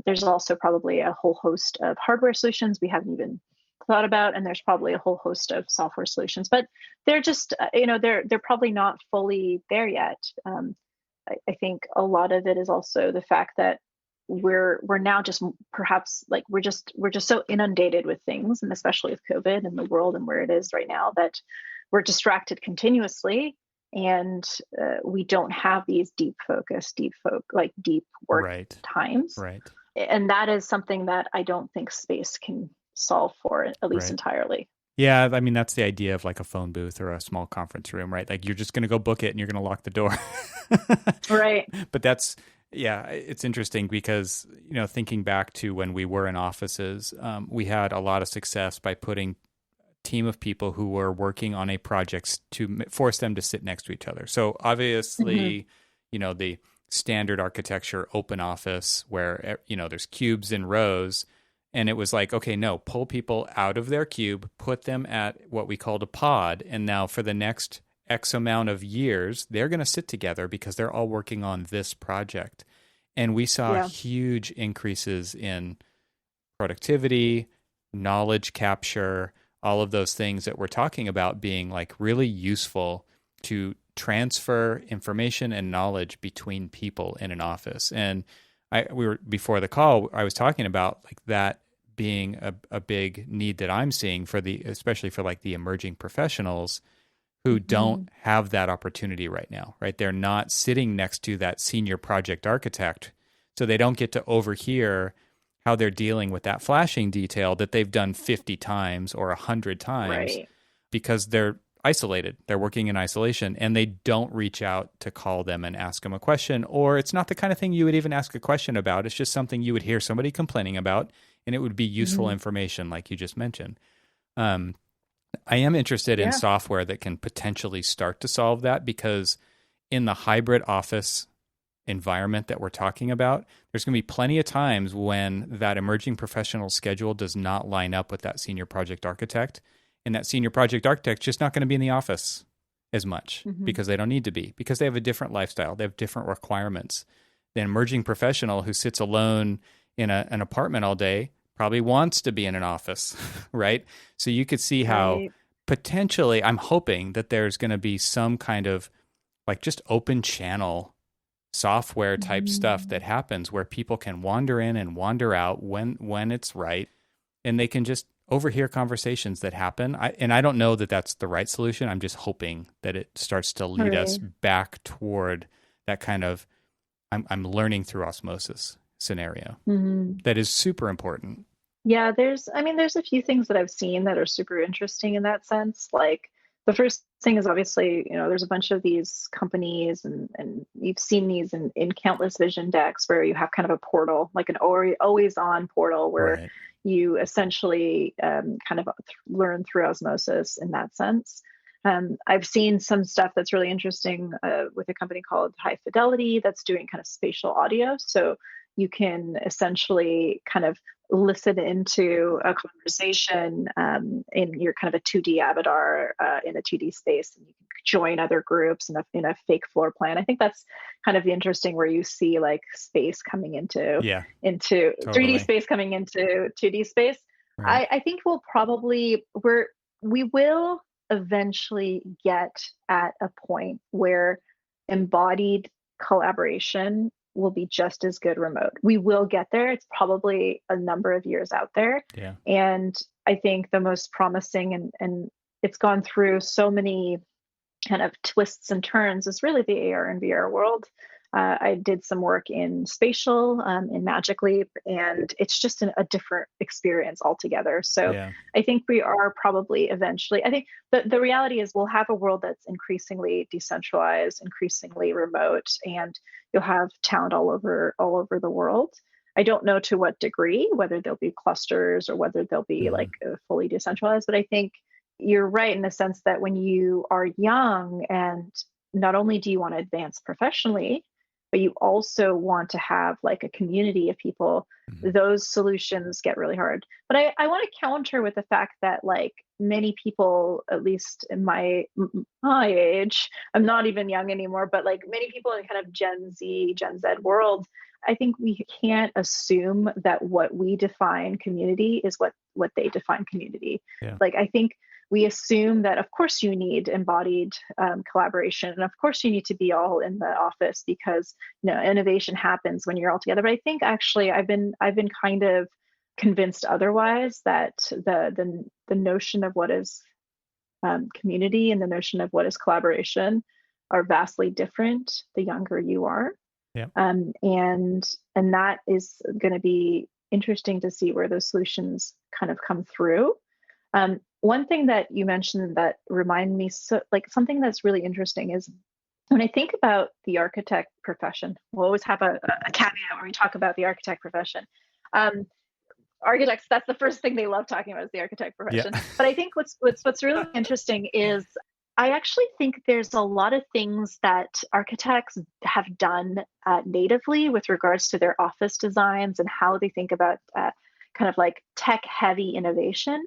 There's also probably a whole host of hardware solutions we haven't even thought about, and there's probably a whole host of software solutions, but they're just they're probably not fully there yet. I think a lot of it is also the fact that we're now just perhaps like we're just so inundated with things, and especially with COVID and the world and where it is right now, that we're distracted continuously, and we don't have these deep like deep work Right. times. Right. And that is something that I don't think space can solve for, at least Right. entirely. Yeah, I mean that's the idea of like a phone booth or a small conference room, right? Like you're just going to go book it and you're going to lock the door. Right. But that's yeah, it's interesting because thinking back to when we were in offices, we had a lot of success by putting a team of people who were working on a project to force them to sit next to each other. So Hmm. obviously, the standard architecture open office where there's cubes and rows. And it was like, okay, no, pull people out of their cube, put them at what we called a pod. And now for the next X amount of years, they're going to sit together because they're all working on this project. And we saw Yeah. huge increases in productivity, knowledge capture, all of those things that we're talking about being like really useful to transfer information and knowledge between people in an office. And we were before the call, I was talking about like that being a big need that I'm seeing especially for like the emerging professionals who Hmm. don't have that opportunity right now, right? They're not sitting next to that senior project architect, so they don't get to overhear how they're dealing with that flashing detail that they've done 50 times or 100 times Right. because they're isolated. They're working in isolation and they don't reach out to call them and ask them a question, or it's not the kind of thing you would even ask a question about. It's just something you would hear somebody complaining about and it would be useful Hmm. information like you just mentioned. Um, I am interested in Yeah. software that can potentially start to solve that because in the hybrid office environment that we're talking about, there's going to be plenty of times when that emerging professional schedule does not line up with that senior project architect. And that senior project architect's just not going to be in the office as much Hmm. because they don't need to be, because they have a different lifestyle. They have different requirements. The emerging professional who sits alone in an apartment all day probably wants to be in an office, right? So you could see how Right. potentially, I'm hoping that there's going to be some kind of like just open channel software type stuff that Hmm. happens where people can wander in and wander out when it's right, and they can just overhear conversations that happen. And I don't know that that's the right solution. I'm just hoping that it starts to lead us Right. back toward that kind of I'm learning through osmosis scenario Hmm. that is super important. Yeah, there's a few things that I've seen that are super interesting in that sense. Like the first thing is obviously, there's a bunch of these companies, and you've seen these in countless vision decks where you have kind of a portal, like an always on portal where Right. you essentially kind of learn through osmosis in that sense. I've seen some stuff that's really interesting with a company called High Fidelity that's doing kind of spatial audio. So you can essentially kind of listen into a conversation in your kind of a 2D avatar in a 2D space, and you can join other groups in a fake floor plan. I think that's kind of interesting, where you see like space coming Yeah, into 3D totally. space coming into 2D space. Right. I think we will eventually get at a point where embodied collaboration will be just as good remote. We will get there. It's probably a number of years out there. Yeah. And I think the most promising, and it's gone through so many kind of twists and turns, is really the AR and VR world. I did some work in Spatial, in Magic Leap, and it's just a different experience altogether. So Yeah. I think we are probably eventually, I think the reality is we'll have a world that's increasingly decentralized, increasingly remote, and you'll have talent all over the world. I don't know to what degree, whether there'll be clusters or whether they'll be Hmm. like fully decentralized, but I think you're right in the sense that when you are young and not only do you want to advance professionally, but you also want to have like a community of people, Hmm. those solutions get really hard. But I want to counter with the fact that like many people, at least in my age, I'm not even young anymore, but like many people in kind of Gen Z world, I think we can't assume that what we define community is what they define community. Yeah. Like I think we assume that of course you need embodied collaboration, and of course you need to be all in the office because innovation happens when you're all together. But I think actually I've been kind of convinced otherwise, that the notion of what is community and the notion of what is collaboration are vastly different the younger you are. Yeah. And that is going to be interesting to see where those solutions kind of come through. One thing that you mentioned that reminded me, so like something that's really interesting is when I think about the architect profession, we'll always have a caveat where we talk about the architect profession. Um, Architects, that's the first thing they love talking about is the architect Yeah. profession. But I think what's really interesting is I actually think there's a lot of things that architects have done natively with regards to their office designs and how they think about kind of like tech heavy innovation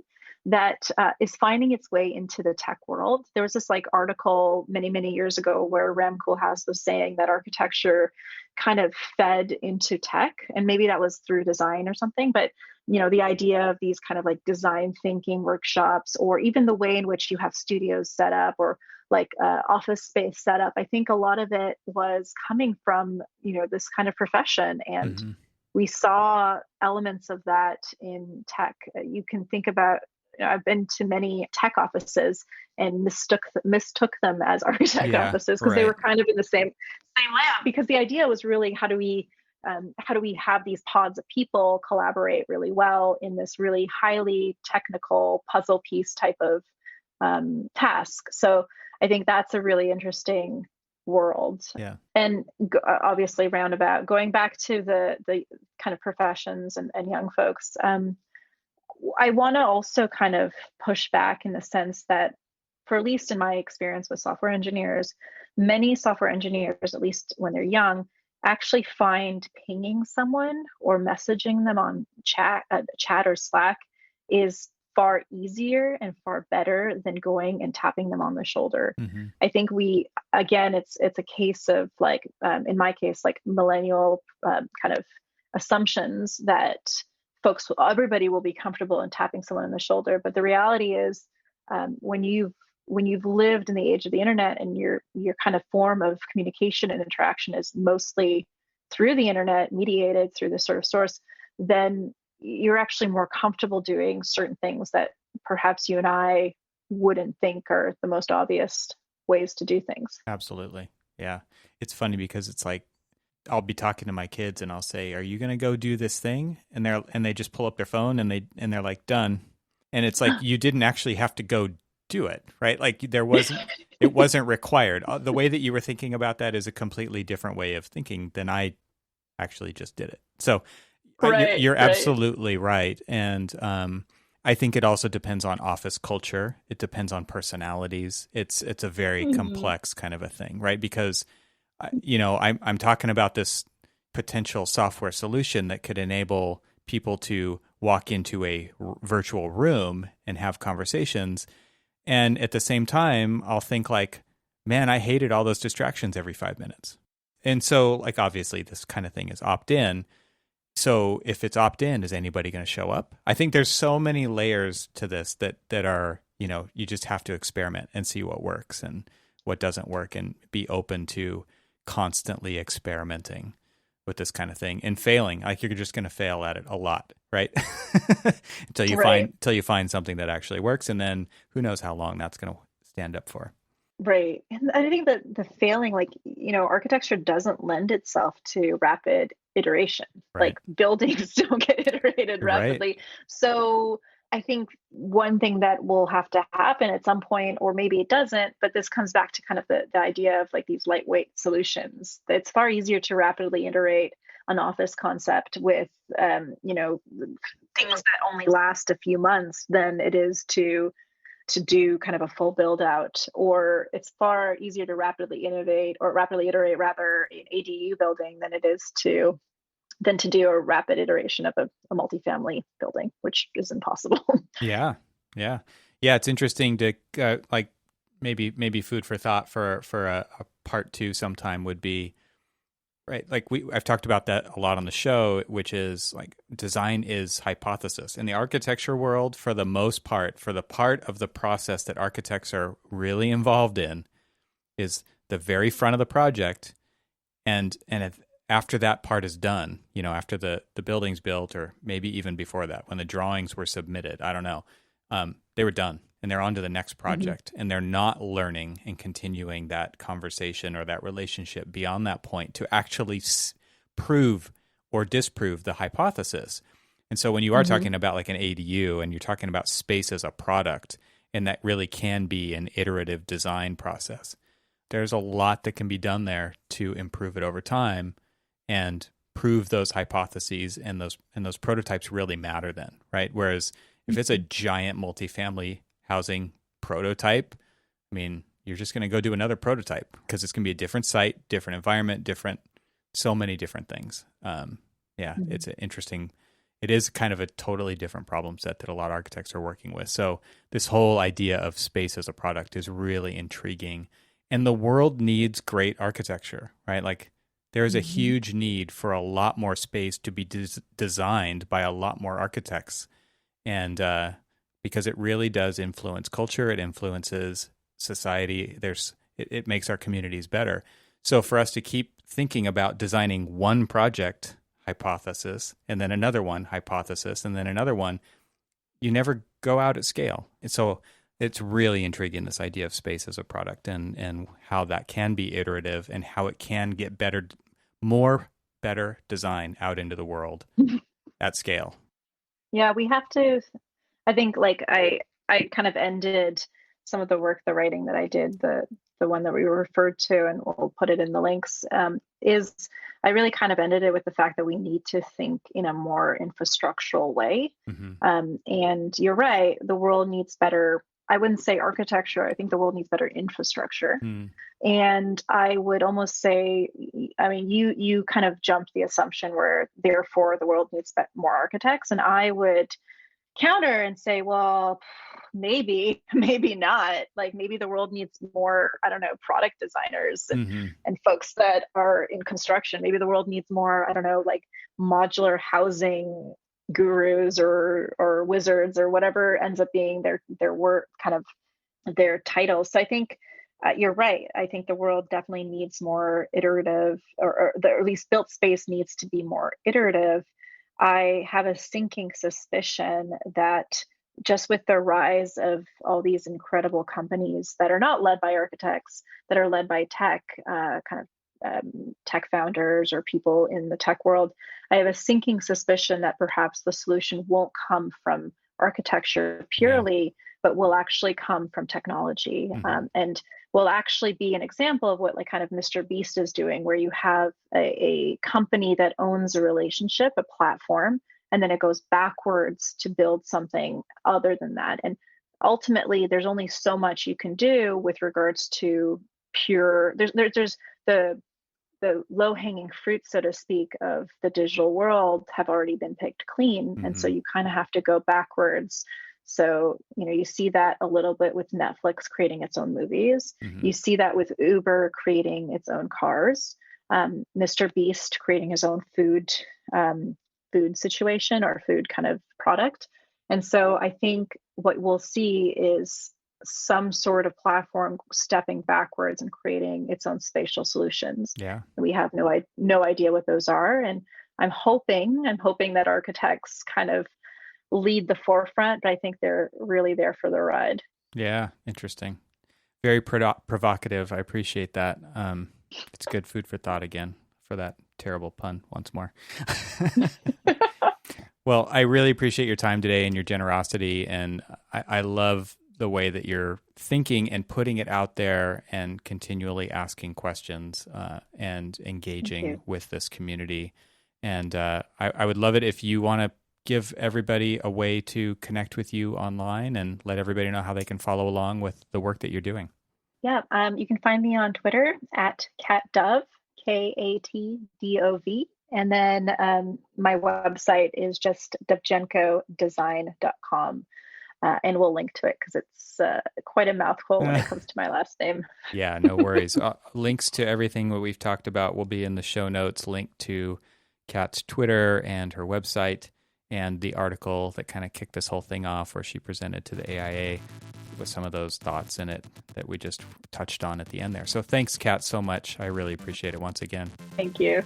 that is finding its way into the tech world. There was this like article many years ago where Rem Koolhaas was saying that architecture kind of fed into tech, and maybe that was through design or something. But the idea of these kind of like design thinking workshops, or even the way in which you have studios set up, or like office space set up, I think a lot of it was coming from this kind of profession. And Hmm. we saw elements of that in tech. You can think about, I've been to many tech offices and mistook them as architect Yeah. offices because they were Right. kind of in the same layout. Because the idea was really how do we have these pods of people collaborate really well in this really highly technical puzzle piece type of task. So I think that's a really interesting world. Yeah. And obviously roundabout going back to the kind of professions and young folks, I want to also kind of push back in the sense that, for at least in my experience with software engineers, many software engineers, at least when they're young, actually find pinging someone or messaging them on chat or Slack is far easier and far better than going and tapping them on the shoulder. Hmm. I think again, it's a case of like, in my case, like millennial kind of assumptions that everybody will be comfortable in tapping someone on the shoulder. But the reality is, when you've lived in the age of the internet and your kind of form of communication and interaction is mostly through the internet, mediated through this sort of source, then you're actually more comfortable doing certain things that perhaps you and I wouldn't think are the most obvious ways to do things. Absolutely. Yeah. It's funny because it's like I'll be talking to my kids and I'll say, "Are you going to go do this thing?" And they just pull up their phone and they're like, "Done." And it's like you didn't actually have to go do it, right? Like it wasn't required. The way that you were thinking about that is a completely different way of thinking than I actually just did it. So Right, you're right. absolutely right. And I think it also depends on office culture. It depends on personalities. It's a very Mhm. complex kind of a thing, right? Because I'm talking about this potential software solution that could enable people to walk into a virtual room and have conversations. And at the same time, I'll think like, man, I hated all those distractions every 5 minutes. And so, like, obviously, this kind of thing is opt in. So, if it's opt in, is anybody going to show up? I think there's so many layers to this that are, you just have to experiment and see what works and what doesn't work, and be open to constantly experimenting with this kind of thing and failing. Like, you're just going to fail at it a lot, right? until Right. you find something that actually works, and then who knows how long that's going to stand up for. Right. And I think that the failing, like, architecture doesn't lend itself to rapid iteration. Right. Like buildings don't get iterated Right. rapidly. So I think one thing that will have to happen at some point, or maybe it doesn't, but this comes back to kind of the idea of like these lightweight solutions. It's far easier to rapidly iterate an office concept with, things that only last a few months than it is to do kind of a full build out, or it's far easier to rapidly innovate or rapidly iterate rather an ADU building than it is to do a rapid iteration of a multifamily building, which is impossible. Yeah. Yeah. Yeah. It's interesting to like maybe food for thought for a part two sometime would be right. Like I've talked about that a lot on the show, which is like design is hypothesis in the architecture world. For the most part, for the part of the process that architects are really involved in, is the very front of the project, and if, after that part is done, after the building's built, or maybe even before that, when the drawings were submitted, I don't know, they were done and they're on to the next project, and they're not learning and continuing that conversation or that relationship beyond that point to actually prove or disprove the hypothesis. And so when you are talking about like an ADU and you're talking about space as a product, and that really can be an iterative design process, there's a lot that can be done there to improve it over time and prove those hypotheses, and those prototypes really matter then, right? Whereas if it's a giant multifamily housing prototype, I mean, you're just going to go do another prototype because it's going to be a different site, different environment, so many different things. It's an interesting, it is kind of a totally different problem set that a lot of architects are working with. So this whole idea of space as a product is really intriguing. And the world needs great architecture, right? Like there is a huge need for a lot more space to be designed by a lot more architects. And because it really does influence culture, it influences society. It makes our communities better. So for us to keep thinking about designing one project hypothesis, and then another one hypothesis, and then another one, you never go out at scale. And so it's really intriguing, this idea of space as a product, and how that can be iterative and how it can get better design out into the world at scale. Yeah, we have to. I think like I kind of ended some of the writing that I did, the one that we referred to, and we'll put it in the links, is I really kind of ended it with the fact that we need to think in a more infrastructural way. And you're right, the world needs better. I wouldn't say architecture. I think the world needs better infrastructure. And I would almost say, I mean, you kind of jumped the assumption where therefore the world needs more architects, and I would counter and say, well, maybe not. Like maybe the world needs more, I don't know, product designers and folks that are in construction. Maybe the world needs more, I don't know, like modular housing gurus or wizards or whatever ends up being their work, kind of their titles. So I think you're right. I think the world definitely needs more iterative, or at least built space needs to be more iterative. I have a sinking suspicion that just with the rise of all these incredible companies that are not led by architects, that are led by tech, tech founders or people in the tech world, I have a sinking suspicion that perhaps the solution won't come from architecture purely, but will actually come from technology, and will actually be an example of what like kind of Mr. Beast is doing, where you have a company that owns a relationship, a platform, and then it goes backwards to build something other than that. And ultimately, there's only so much you can do with regards to pure. There's the low-hanging fruit, so to speak, of the digital world have already been picked clean, and so you kind of have to go backwards. So, you see that a little bit with Netflix creating its own movies. You see that with Uber creating its own cars, Mr. Beast creating his own food situation or food kind of product. And so I think what we'll see is some sort of platform stepping backwards and creating its own spatial solutions. Yeah. We have no idea what those are. And I'm hoping that architects kind of lead the forefront, but I think they're really there for the ride. Yeah, interesting. Very provocative. I appreciate that. It's good food for thought again for that terrible pun once more. Well, I really appreciate your time today and your generosity. And I love the way that you're thinking and putting it out there and continually asking questions and engaging with this community. And I would love it if you want to give everybody a way to connect with you online and let everybody know how they can follow along with the work that you're doing. Yeah, you can find me on Twitter at Kat Dov, KatDov. And then my website is just dovjenkodesign.com. And we'll link to it because it's quite a mouthful when it comes to my last name. Yeah, no worries. Links to everything that we've talked about will be in the show notes, linked to Kat's Twitter and her website and the article that kind of kicked this whole thing off where she presented to the AIA with some of those thoughts in it that we just touched on at the end there. So thanks, Kat, so much. I really appreciate it once again. Thank you.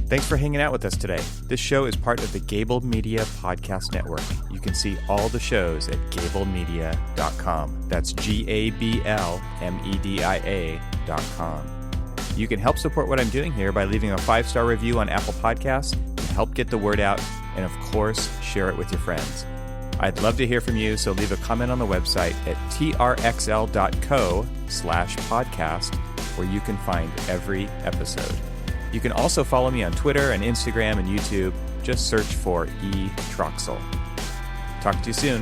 Thanks for hanging out with us today. This show is part of the Gable Media Podcast Network. You can see all the shows at gablemedia.com. That's GABLMEDIA.com. You can help support what I'm doing here by leaving a 5-star review on Apple Podcasts and help get the word out, and of course, share it with your friends. I'd love to hear from you, so leave a comment on the website at trxl.co/podcast, where you can find every episode. You can also follow me on Twitter and Instagram and YouTube. Just search for eTroxel. Talk to you soon.